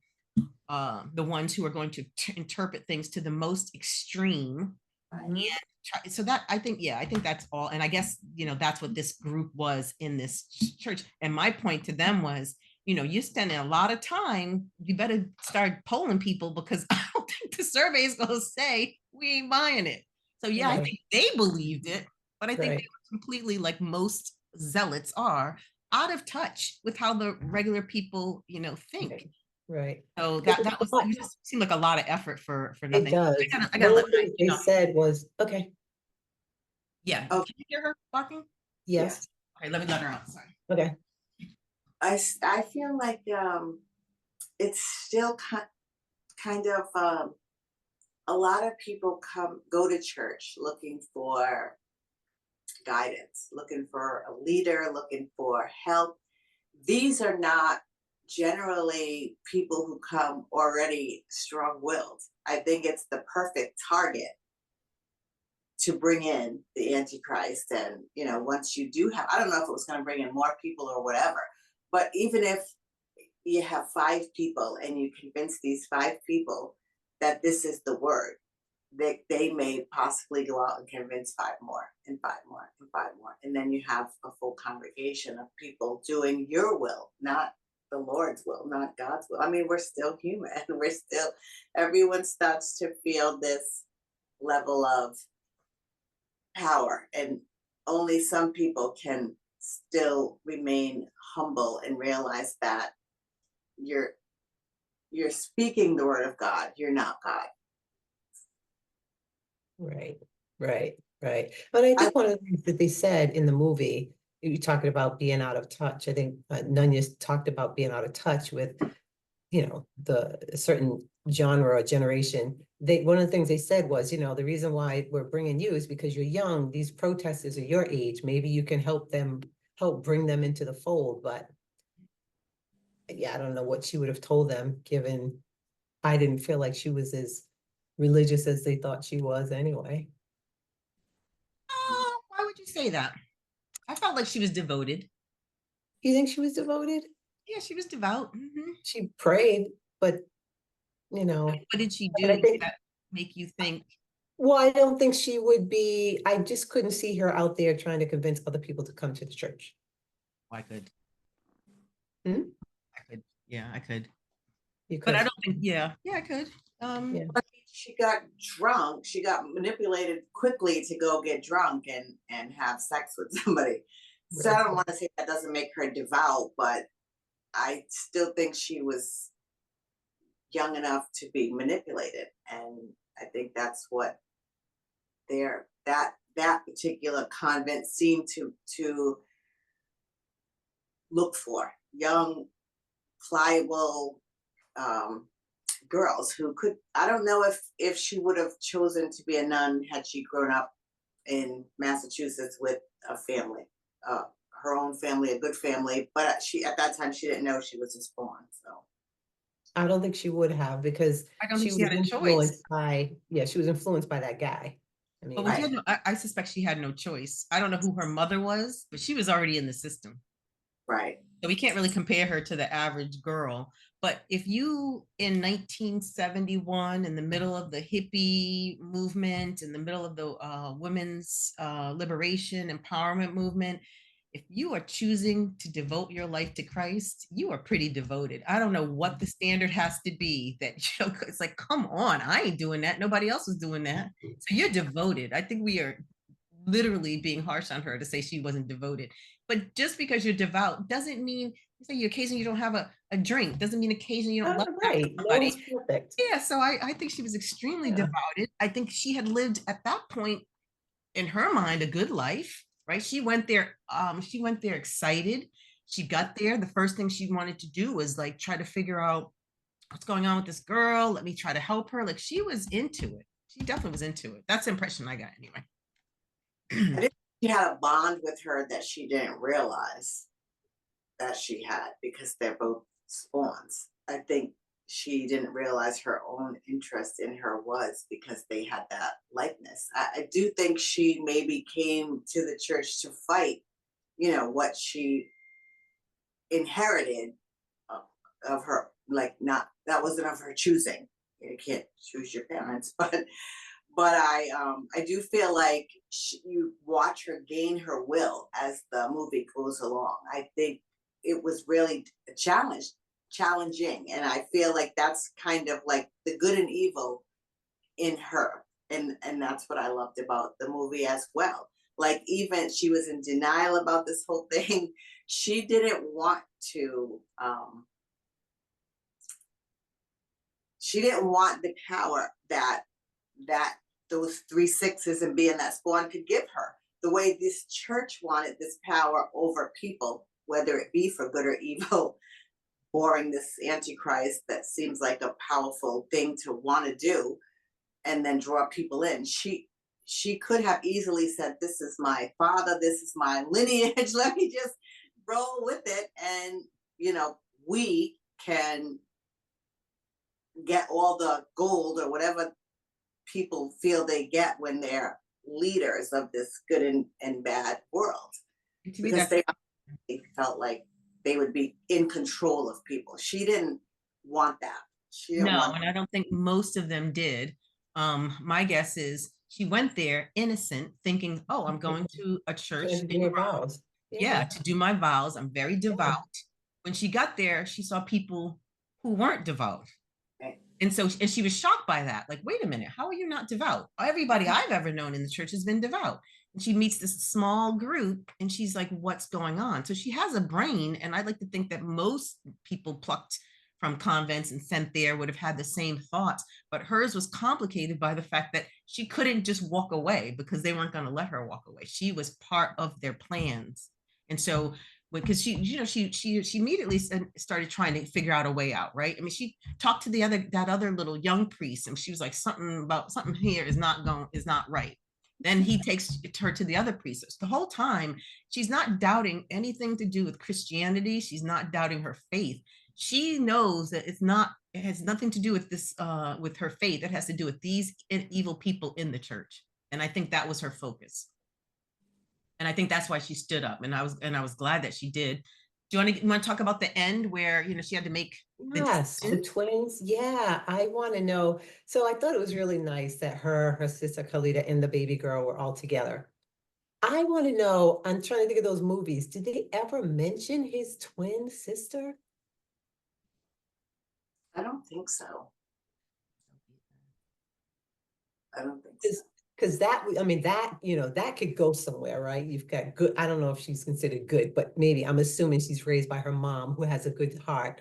the ones who are going to interpret things to the most extreme. And so that, I think that's all. And I guess, that's what this group was in this church. And my point to them was, you're spending a lot of time, you better start polling people, because I don't think the survey is going to say we ain't buying it. So yeah, I think they believed it, but I think they were completely, like most zealots are, out of touch with how the regular people, think. Right. So that was, it just seemed like a lot of effort for nothing. It does. I gotta One of the things they said was, okay. Yeah. Oh. Can you hear her talking? Yes. Okay, let me let her out. Sorry. Okay. I feel like it's still kind of a lot of people go to church looking for guidance, looking for a leader, looking for help. These are not generally people who come already strong-willed. I think it's the perfect target to bring in the Antichrist. And, once you do have, I don't know if it was going to bring in more people or whatever, but even if you have 5 people and you convince these 5 people that this is the word, they may possibly go out and convince 5 more and 5 more and 5 more. And then you have a full congregation of people doing your will, not the Lord's will, not God's will. I mean, we're still human. Everyone starts to feel this level of power, and only some people can still remain humble and realize that you're speaking the word of God. You're not God. Right. But I think one of the things that they said in the movie, you talking about being out of touch. I think Nunez talked about being out of touch with, the certain genre or generation. One of the things they said was, the reason why we're bringing you is because you're young. These protesters are your age. Maybe you can help bring them into the fold. But yeah, I don't know what she would have told them, given I didn't feel like she was as religious as they thought she was anyway. Why would you say that? I felt like she was devoted. You think she was devoted? Yeah, she was devout. She prayed, but What did she do that make you think? Well, I don't think she would be. I just couldn't see her out there trying to convince other people to come to the church. I could. Hmm? I could. Yeah, I could. You could. But I don't think. Yeah, I could. Yeah. She got drunk. She got manipulated quickly to go get drunk and have sex with somebody. So I don't want to say that doesn't make her devout, but I still think she was young enough to be manipulated, and I think that's what that particular convent seemed to look for: young, pliable girls who could. I don't know if she would have chosen to be a nun had she grown up in Massachusetts with a family, her own family, a good family. But she at that time she didn't know she was a spawn. So I don't think she would have because I don't she think she was had a choice. influenced by, yeah, she was influenced by that guy. I But mean, when she had no, I suspect she had no choice. I don't know who her mother was, but she was already in the system. right. So we can't really compare her to the average girl. But if you in 1971, in the middle of the hippie movement, in the middle of the women's liberation empowerment movement, if you are choosing to devote your life to Christ, you are pretty devoted. I don't know what the standard has to be that it's like, come on, I ain't doing that. Nobody else is doing that. So you're devoted. I think we are literally being harsh on her to say she wasn't devoted. But just because you're devout doesn't mean, say, occasionally you don't have a drink, doesn't mean occasionally you don't love right, no somebody. one's perfect. Yeah, so I think she was extremely devoted. I think she had lived at that point in her mind a good life, right? She went there excited. She got there. The first thing she wanted to do was like try to figure out what's going on with this girl. Let me try to help her. Like she was into it. She definitely was into it. That's the impression I got anyway. I think she had a bond with her that she didn't realize that she had because they're both spawns. I think she didn't realize her own interest in her was because they had that likeness. I do think she maybe came to the church to fight, what she inherited of her, like not that wasn't of her choosing. You can't choose your parents, but I do feel like you watch her gain her will as the movie goes along. I think it was really a challenging, and I feel like that's kind of like the good and evil in her, and that's what I loved about the movie as well. Like even she was in denial about this whole thing. She didn't want to. She didn't want the power that those 3 6s and being that spawn could give her. The way this church wanted this power over people, whether it be for good or evil, boring this antichrist that seems like a powerful thing to want to do, and then draw people in. She could have easily said, "This is my father. This is my lineage. Let me just roll with it, and we can get all the gold or whatever people feel they get when they're leaders of this good and bad world," because they felt like they would be in control of people. She didn't want that. She didn't no, want and I don't think most of them did. My guess is she went there innocent, thinking, "Oh, I'm going to a church To do in your Rome, vows. yeah, to do my vows. I'm very devout." When she got there, she saw people who weren't devout. Right. And so and she was shocked by that. Like, wait a minute, how are you not devout? Everybody I've ever known in the church has been devout. And she meets this small group and she's like, what's going on? So she has a brain. And I'd like to think that most people plucked from convents and sent there would have had the same thoughts. But hers was complicated by the fact that she couldn't just walk away because they weren't going to let her walk away. She was part of their plans. And so because she immediately started trying to figure out a way out, right? I mean, she talked to that other little young priest, and she was like, something here is not right. Then he takes her to the other priests. The whole time, she's not doubting anything to do with Christianity. She's not doubting her faith. She knows that it has nothing to do with this, with her faith. It has to do with these evil people in the church. And I think that was her focus. And I think that's why she stood up. And I was glad that she did. Do you want to talk about the end where, she had to make Yes, the twins. Yeah, I want to know. So I thought it was really nice that her sister Khalida, and the baby girl were all together. I want to know, I'm trying to think of those movies. Did they ever mention his twin sister? I don't think so. I don't think so. Because that, I mean, that could go somewhere, right? You've got good, I don't know if she's considered good, but maybe I'm assuming she's raised by her mom who has a good heart,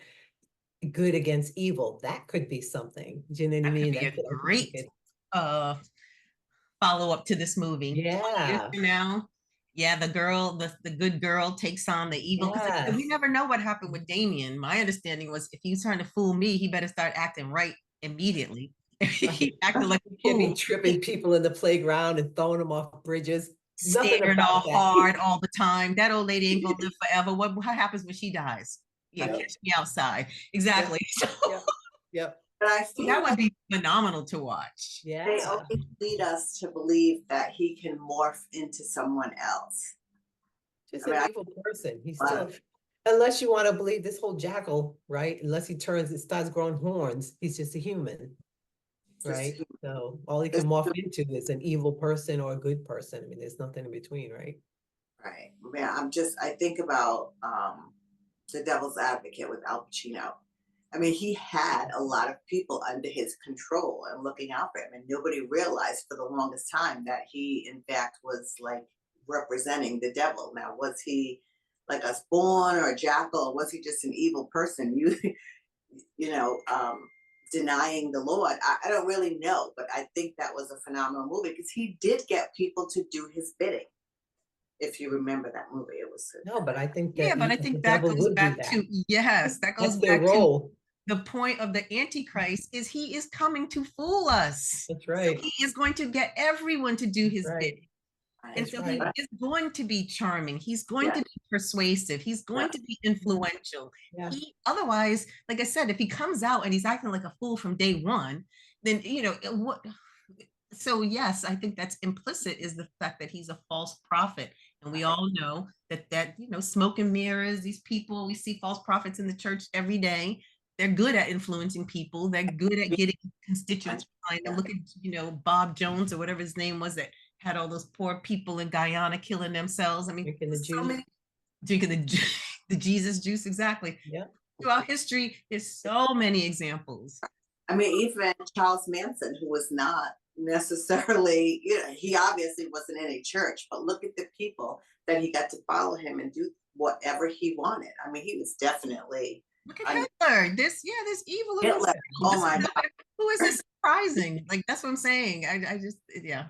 good against evil. That could be something. Do you know what I mean? That could be a great follow up to this movie. 20 years Yeah. from now, yeah, the good girl takes on the evil. Because we never know what happened with Damien. My understanding was if he's trying to fool me, he better start acting right immediately. He acted like a He'd be fool, tripping people in the playground and throwing them off bridges. Nothing staring all about that. hard all the time. That old lady ain't gonna live forever. What happens when she dies? Yeah, Right. catch me outside. Exactly. So Yep. Yep. But I feel that would like be phenomenal to watch. they Yeah. always lead us to believe that he can morph into someone else. Just I mean, an I evil person. He's love still, unless you want to believe this whole jackal, right? Unless he turns and starts growing horns, he's just a human, just right? So all he Just can morph into is an evil person or a good person. I mean, there's nothing in between, right? right. Yeah, I think about The Devil's Advocate with Al Pacino. I mean, he had a lot of people under his control and looking out for him, and nobody realized for the longest time that he, in fact, was like representing the devil. Now, was he like a spawn or a jackal, or was he just an evil person? You know, denying the Lord. I don't really know, but I think that was a phenomenal movie because he did get people to do his bidding. If you remember that movie, it was No, but I think Yeah, that but I the think that devil goes would do back that. to, yes, that That's goes their back to role. the point of the Antichrist is he is coming to fool us. That's So right. he is going to get everyone to do his Right. bidding. And That's so right. he is going to be charming. He's going Yeah. to be persuasive. He's going Yeah. to be influential. Yeah. Otherwise, like I said, if he comes out and he's acting like a fool from day one, then what? So yes, I think that's implicit is the fact that he's a false prophet, and we all know that smoke and mirrors. These people, we see false prophets in the church every day. They're good at influencing people. They're good at getting constituents behind them. Look at Bob Jones or whatever his name was that had all those poor people in Guyana killing themselves. I mean, Drinking the so juice. many drinking the Jesus juice. Exactly. Yeah. Throughout history, there's so many examples. I mean, even Charles Manson, who was not necessarily, he obviously wasn't in a church, but look at the people that he got to follow him and do whatever he wanted. I mean, he was definitely Look at Hitler. This evil. Hitler. Oh my God. Who is this surprising? Like, that's what I'm saying. I just,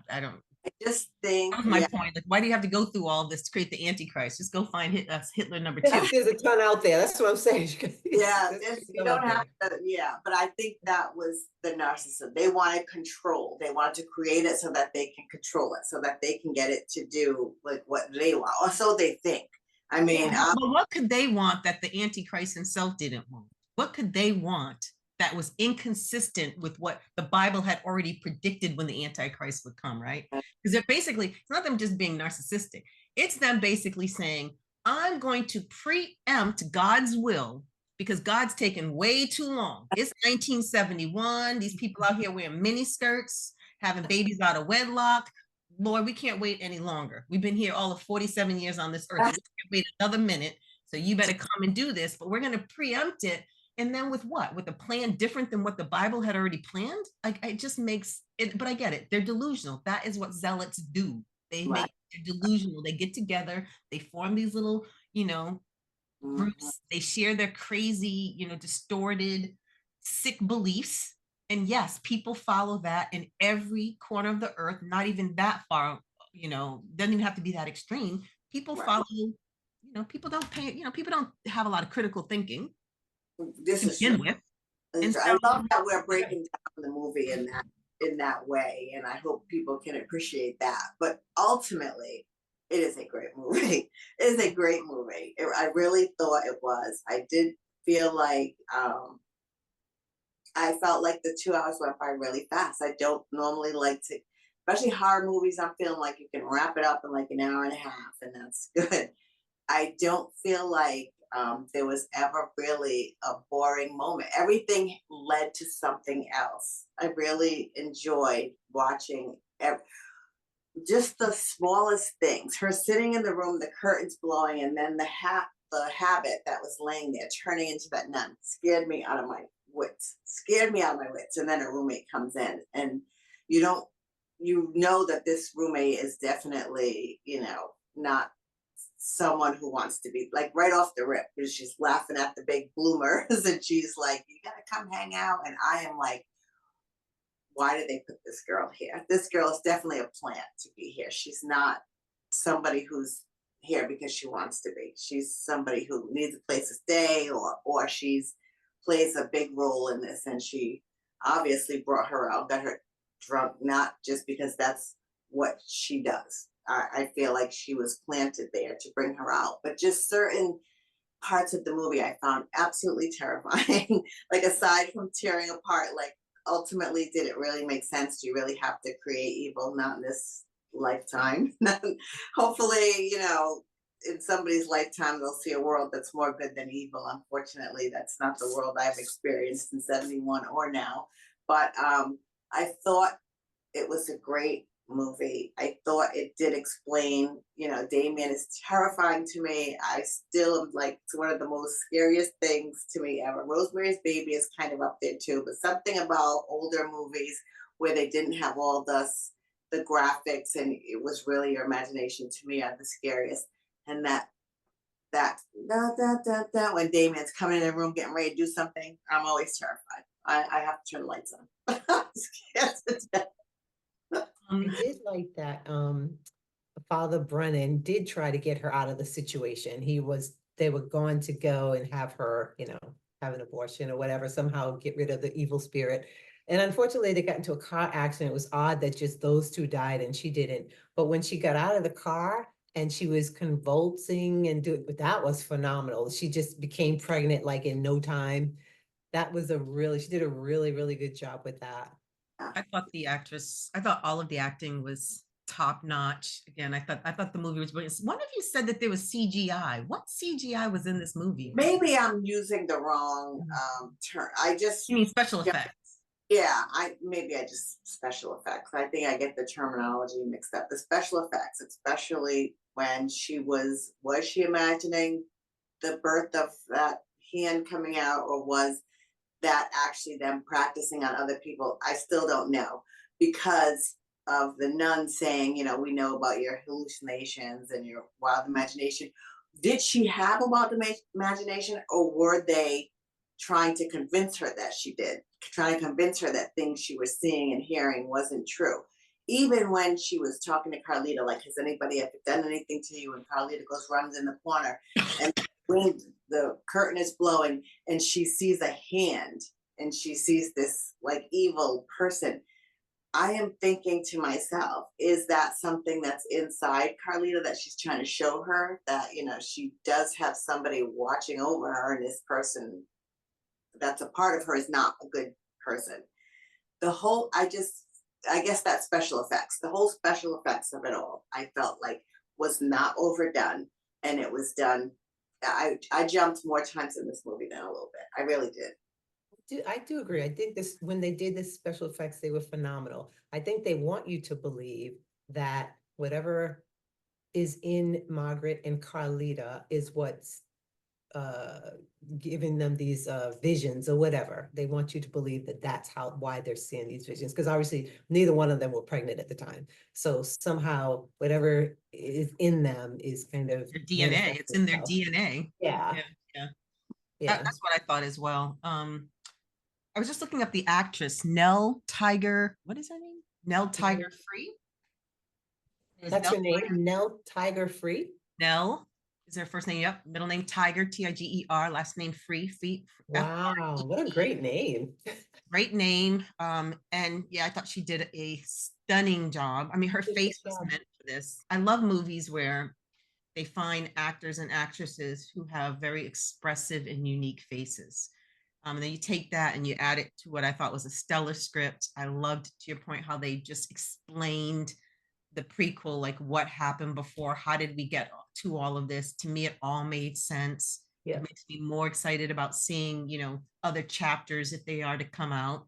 I don't. I just think, That was my point. Like, why do you have to go through all this to create the Antichrist? Just go find Hitler number 2. There's a ton out there. That's what I'm saying. yeah, There's a you ton out don't have to, but I think that was the narcissist. They wanted control. They wanted to create it so that they can control it, so that they can get it to do like what they want, or so they think. I mean, but what could they want that the Antichrist himself didn't want? What could they want that was inconsistent with what the Bible had already predicted when the Antichrist would come, right? Because they're basically, it's not them just being narcissistic. It's them basically saying, I'm going to preempt God's will because God's taken way too long. It's 1971. These people out here wearing mini skirts, having babies out of wedlock. Lord, we can't wait any longer. We've been here all of 47 years on this earth. We can't wait another minute. So you better come and do this, but we're going to preempt it. And then with what? With a plan different than what the Bible had already planned? Like, it just makes it, but I get it. They're delusional. That is what zealots do. They're delusional. They get together, they form these little, groups. They share their crazy, distorted, sick beliefs. And yes, people follow that in every corner of the earth, not even that far, doesn't even have to be that extreme. People follow, people don't pay, people don't have a lot of critical thinking. This is true. And so, I love that we're breaking down the movie in that way, and I hope people can appreciate that. But ultimately, it is a great movie. It is a great movie. I really thought it was. I did feel like I felt like the 2 hours went by really fast. I don't normally like to, especially horror movies. I'm feeling like you can wrap it up in like an hour and a half, and that's good. I don't feel like there was ever really a boring moment. Everything led to something else. I really enjoyed watching just the smallest things. Her sitting in the room, the curtains blowing, and then the habit that was laying there turning into that nun scared me out of my wits. And then a roommate comes in, and you know that this roommate is definitely, not someone who wants to be like right off the rip, because she's laughing at the big bloomers and she's like, you gotta come hang out. And I am like, why did they put this girl here? This girl is definitely a plant to be here. She's not somebody who's here because she wants to be. She's somebody who needs a place to stay, or she's plays a big role in this, and she obviously brought her out, got her drunk, not just because that's what she does. I feel like she was planted there to bring her out, but just certain parts of the movie I found absolutely terrifying. Like aside from tearing apart, like ultimately, did it really make sense? Do you really have to create evil? Not in this lifetime. Hopefully, in somebody's lifetime, they'll see a world that's more good than evil. Unfortunately, that's not the world I've experienced in 71 or now. But I thought it was a great movie. I thought it did explain, Damien is terrifying to me. I still am like, it's one of the most scariest things to me ever. Rosemary's Baby is kind of up there too, but something about older movies where they didn't have all the graphics and it was really your imagination to me are the scariest. And that when Damien's coming in the room getting ready to do something, I'm always terrified. I have to turn the lights on. I'm scared to death. I did like that Father Brennan did try to get her out of the situation. They were going to go and have her, have an abortion or whatever, somehow get rid of the evil spirit. And unfortunately, they got into a car accident. It was odd that just those two died and she didn't. But when she got out of the car and she was convulsing and that was phenomenal. She just became pregnant like in no time. She did a really, really good job with that. I thought all of the acting was top notch. Again, I thought the movie was brilliant. One of you said that there was CGI. What CGI was in this movie? Maybe I'm using the wrong term. You mean special effects? Yeah, I just special effects. I think I get the terminology mixed up. The special effects, especially when was she imagining the birth of that hand coming out, or was that actually them practicing on other people? I still don't know, because of the nun saying, we know about your hallucinations and your wild imagination. Did she have a wild imagination, or were they trying to convince her that she did? Trying to convince her that things she was seeing and hearing wasn't true. Even when she was talking to Carlita, like, has anybody ever done anything to you? And Carlita runs in the corner, and when the curtain is blowing and she sees a hand and she sees this like evil person, I am thinking to myself, is that something that's inside Carlita that she's trying to show her that, she does have somebody watching over her, and this person that's a part of her is not a good person. I guess that special effects, the whole special effects of it all, I felt like was not overdone, and it was done. I jumped more times in this movie than a little bit. I really did. I do agree. I think when they did the special effects, they were phenomenal. I think they want you to believe that whatever is in Margaret and Carlita is what's giving them these visions or whatever. They want you to believe that that's why they're seeing these visions, because obviously neither one of them were pregnant at the time. So somehow whatever is in them is kind of their DNA. It's in their DNA. Yeah. That's what I thought as well. I was just looking up the actress, Nell Tiger. What is her name? Nell Tiger Free. That's her name, Nell Tiger Free. Nell is her first name. Yep. Middle name Tiger, Tiger. Last name Free. Wow, what a great name. Great name. And yeah, I thought she did a stunning job. I mean, her face was meant for this. I love movies where they find actors and actresses who have very expressive and unique faces. And then you take that and you add it to what I thought was a stellar script. I loved, to your point, how they just explained the prequel, like what happened before, how did we get to all of this? To me, it all made sense. It makes me more excited about seeing, other chapters if they are to come out.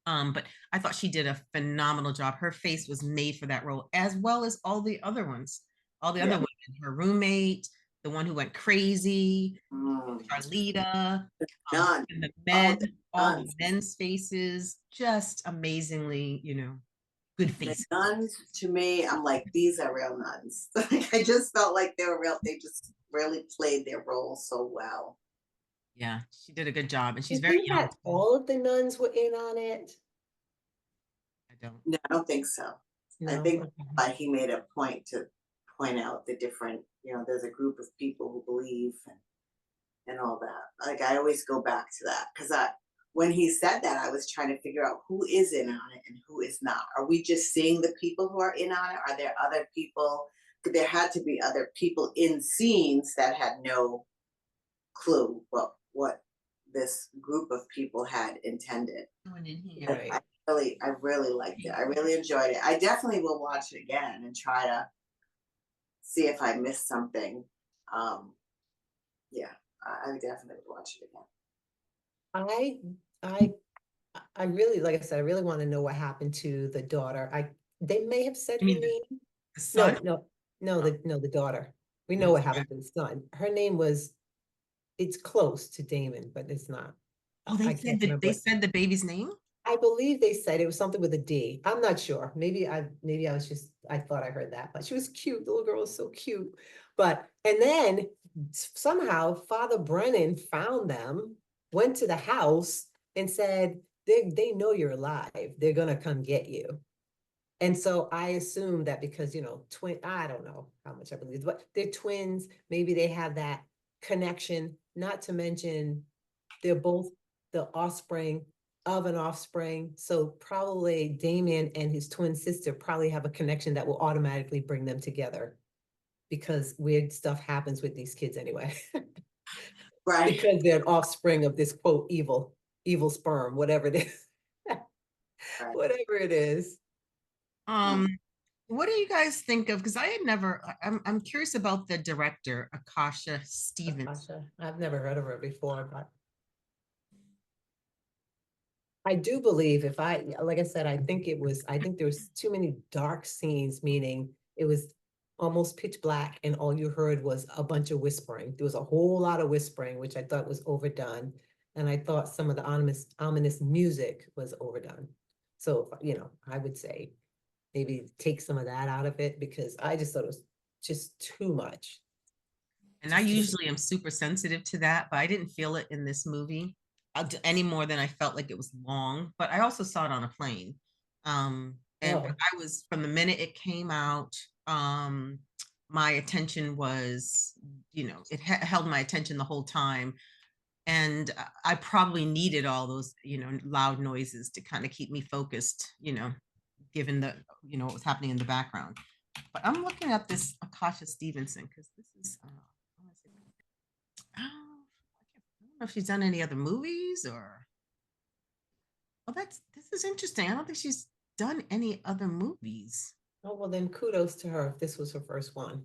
But I thought she did a phenomenal job. Her face was made for that role, as well as all the other ones, all the other women, her roommate, the one who went crazy, Carlita, and the men, all the men's faces, just amazingly, good faces. The nuns, to me, I'm like, these are real nuns. I just felt like they were real. They just really played their role so well. Yeah, she did a good job, and she's very young. That all of the nuns were in on it? No, I don't think so. No? I think he made a point to point out the different, there's a group of people who believe and all that. Like, I always go back to that, because when he said that, I was trying to figure out who is in on it and who is not. Are we just seeing the people who are in on it? Are there other people? There had to be other people in scenes that had no clue what this group of people had intended. Going in here. And Right. I really liked it. I really enjoyed it. I definitely will watch it again and try to see if I missed something. Yeah, I definitely would watch it again. I I really, like I said, I really want to know what happened to the daughter. They may have said You her mean name. the No, son? no, the daughter. We know Mm. what happened to the son. Her name was, it's close to Damon, but it's not. Oh, I can't they remember. said the baby's name? I believe they said it was something with a D. I'm not sure. Maybe I was just, I thought I heard that, but she was cute. The little girl was so cute. But, and then somehow Father Brennan found them, went to the house and said, they know you're alive. They're gonna come get you. And so I assume that because, I don't know how much I believe, but they're twins. Maybe they have that connection, not to mention they're both the offspring of an offspring. So probably Damien and his twin sister probably have a connection that will automatically bring them together because weird stuff happens with these kids anyway. Right. Because they're an offspring of this quote, evil sperm, whatever it is. Right. Whatever it is. What do you guys think of? Because I had never, I'm curious about the director, Akasha Stevens. Natasha, I've never heard of her before, but I do believe like I said, I think there was too many dark scenes, meaning it was almost pitch black and all you heard was a bunch of whispering. There was a whole lot of whispering, which I thought was overdone. And I thought some of the ominous music was overdone. So, I would say maybe take some of that out of it because I just thought it was just too much. And I usually am super sensitive to that, but I didn't feel it in this movie any more than I felt like it was long. But I also saw it on a plane. And Oh. I was, from the minute it came out, my attention was, it held my attention the whole time. And I probably needed all those, loud noises to kind of keep me focused, given the, what was happening in the background. But I'm looking at this Akasha Stevenson because this is, I don't know if she's done any other movies or. Oh, this is interesting. I don't think she's done any other movies. Oh, well, then kudos to her if this was her first one.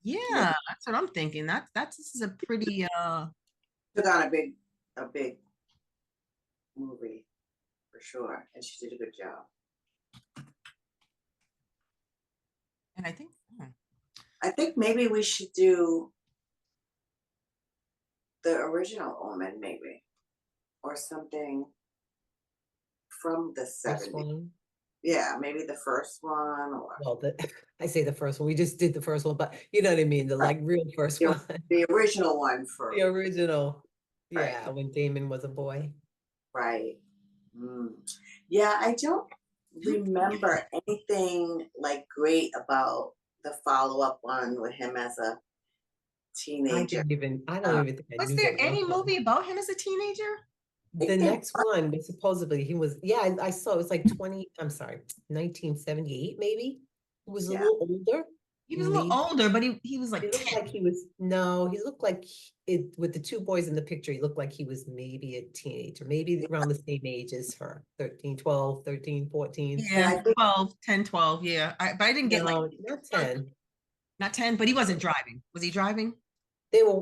Yeah, that's what I'm thinking. This is a pretty Took on a big movie for sure, and she did a good job. and I think maybe we should do the original Omen, maybe, or something from the First 70s. one. Yeah, maybe the first one, or Well, I say the first one. We just did the first one, but you know what I mean? The like real first one. the original one for The original. Right. Yeah, when Damon was a boy. right. Yeah, I don't remember anything like great about the follow-up one with him as a teenager. I don't even think I was knew there there was any one. movie about him as a teenager? The next one was supposedly he was, yeah, I saw it was like 1978 maybe. He was a Yeah. little older. He was a little older, but he was like He looked 10. like he was, no, he looked like it with the two boys in the picture. He looked like he was maybe a teenager, maybe around the same age as her, 13, 12, 13, 14. Yeah, 12, 10, 12. Yeah. But I didn't get like, No, not 10. not 10, but he wasn't driving. Was he driving?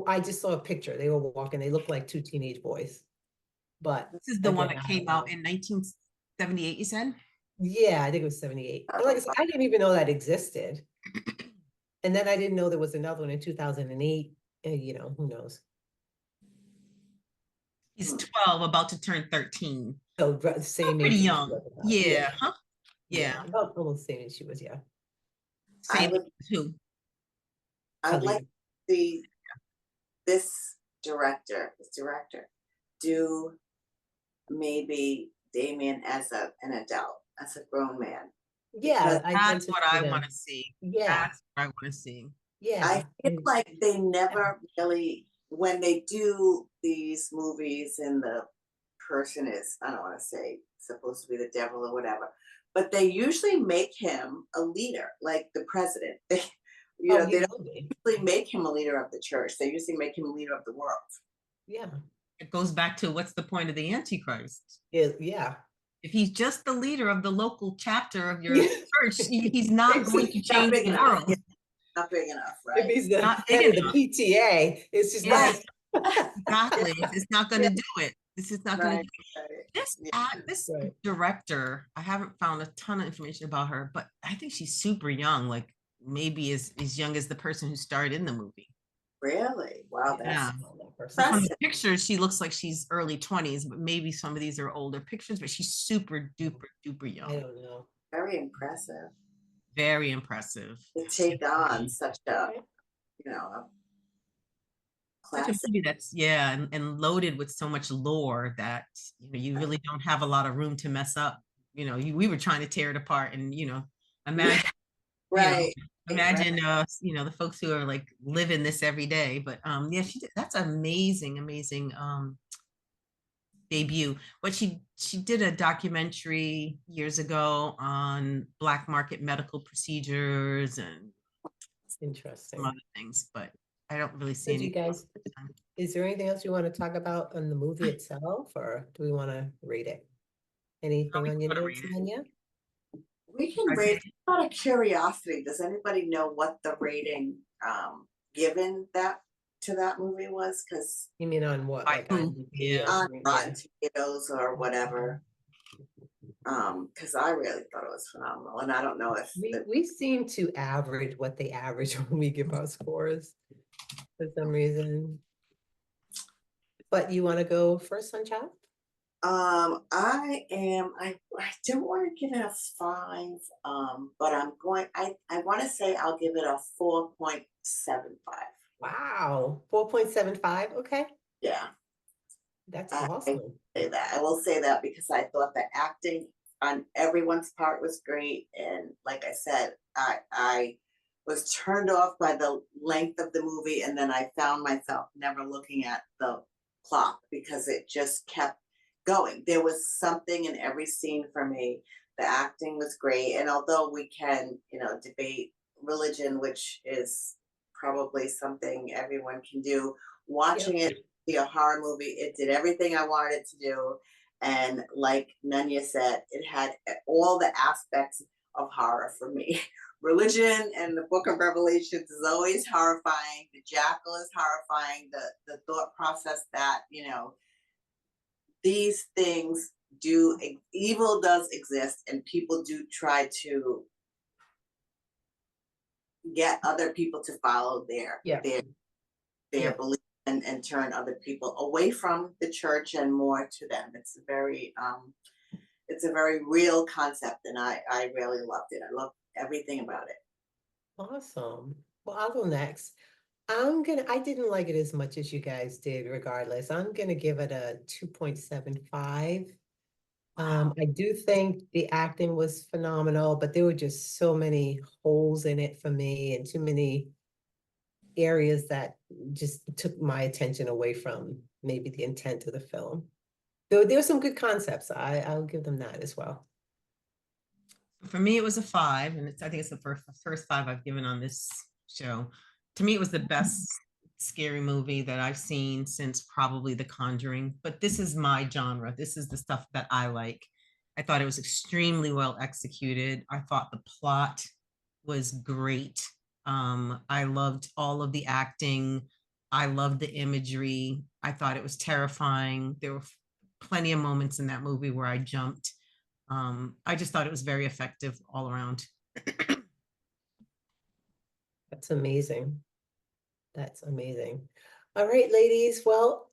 I just saw a picture. They were walking. They looked like two teenage boys. But This is the one again, that I came don't out know. in 1978, you said? Yeah, I think it was 78. And like I said, I didn't even know that existed. And then I didn't know there was another one in 2008. And who knows? He's 12, about to turn 13. So same Still age. pretty she young. was about. Yeah. Huh? Yeah. About almost the same age she was, yeah. Same too. I'd like to see this director do maybe Damien as an adult, as a grown man. Yeah, That's what I want to see. Yeah. That's what I want to see. Yeah. I feel like they never really, when they do these movies in the person is, I don't want to say supposed to be the devil or whatever, but they usually make him a leader, like the president. They, Oh, they he don't will be. usually make him a leader of the church. They usually make him a leader of the world. Yeah, It goes back to what's the point of the Antichrist? yeah. If he's just the leader of the local chapter of your Yeah. church, he's not going to Not change big the enough. world. Yeah, not big enough, If right? he's the Not big head of the enough. PTA, it's just Yeah. like, Exactly. It's not going to do it. This is not going to Right, do right. this. Yeah. This Right. director, I haven't found a ton of information about her, but I think she's super young, like maybe as young as the person who starred in the movie. Really? Wow, that's Yeah. that person. But from the impressive. pictures, she looks like she's early 20s, but maybe some of these are older pictures, but she's super duper duper I young. don't know. Very impressive Very impressive. to take on such a, a Such a classic. movie that's and loaded with so much lore that you really don't have a lot of room to mess up. We were trying to tear it apart, and imagine Right. imagine the folks who are like living this every day. But yeah, that's amazing debut. But she did a documentary years ago on black market medical procedures and Interesting. some other things, but I don't really see So do you any. guys, is there anything else you want to talk about on the movie itself, or do we want to rate it? Anything on your wanna notes, rate it. Anya? We can rate out of curiosity. Does anybody know what the rating given that to that movie was? Because You mean on what, By like who? IMDb Yeah. or on something? Rotten Tomatoes or whatever. Because I really thought it was phenomenal, and I don't know if We seem to average what they average when we give our scores for some reason. But you want to go first, Sunshine? I don't want to give it a 5, but I want to say I'll give it a 4.75. Wow, 4.75. Okay, Yeah. that's I awesome. say that. I will say that because I thought the acting on everyone's part was great, and like I said, I was turned off by the length of the movie, and then I found myself never looking at the clock because it just kept going. There was something in every scene for me. The acting was great, and although we can, debate religion, which is probably something everyone can do, watching it be a horror movie, it did everything I wanted it to do. And like Nanya said, it had all the aspects of horror for me. Religion and the Book of Revelations is always horrifying. The jackal is horrifying. The thought process that, these things evil does exist, and people do try to get other people to follow their Yeah. belief and turn other people away from the church and more to them. It's a very real concept, and I really loved it. I loved everything about it. Awesome. Well, I'll go next. I didn't like it as much as you guys did, regardless. I'm gonna give it a 2.75. I do think the acting was phenomenal, but there were just so many holes in it for me and too many areas that just took my attention away from maybe the intent of the film. There were some good concepts. I'll give them that as well. For me, it was a 5, and I think it's the first 5 I've given on this show. To me, it was the best scary movie that I've seen since probably The Conjuring. But this is my genre. This is the stuff that I like. I thought it was extremely well executed. I thought the plot was great. I loved all of the acting. I loved the imagery. I thought it was terrifying. There were plenty of moments in that movie where I jumped. I just thought it was very effective all around. That's amazing. That's amazing. All right, ladies. Well,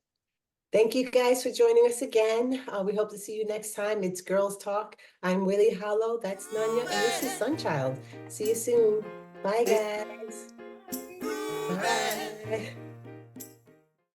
thank you guys for joining us again. We hope to see you next time. It's Girls Talk. I'm Willie Hollow. That's Nanya. And this is Sunchild. See you soon. Bye, guys. Bye.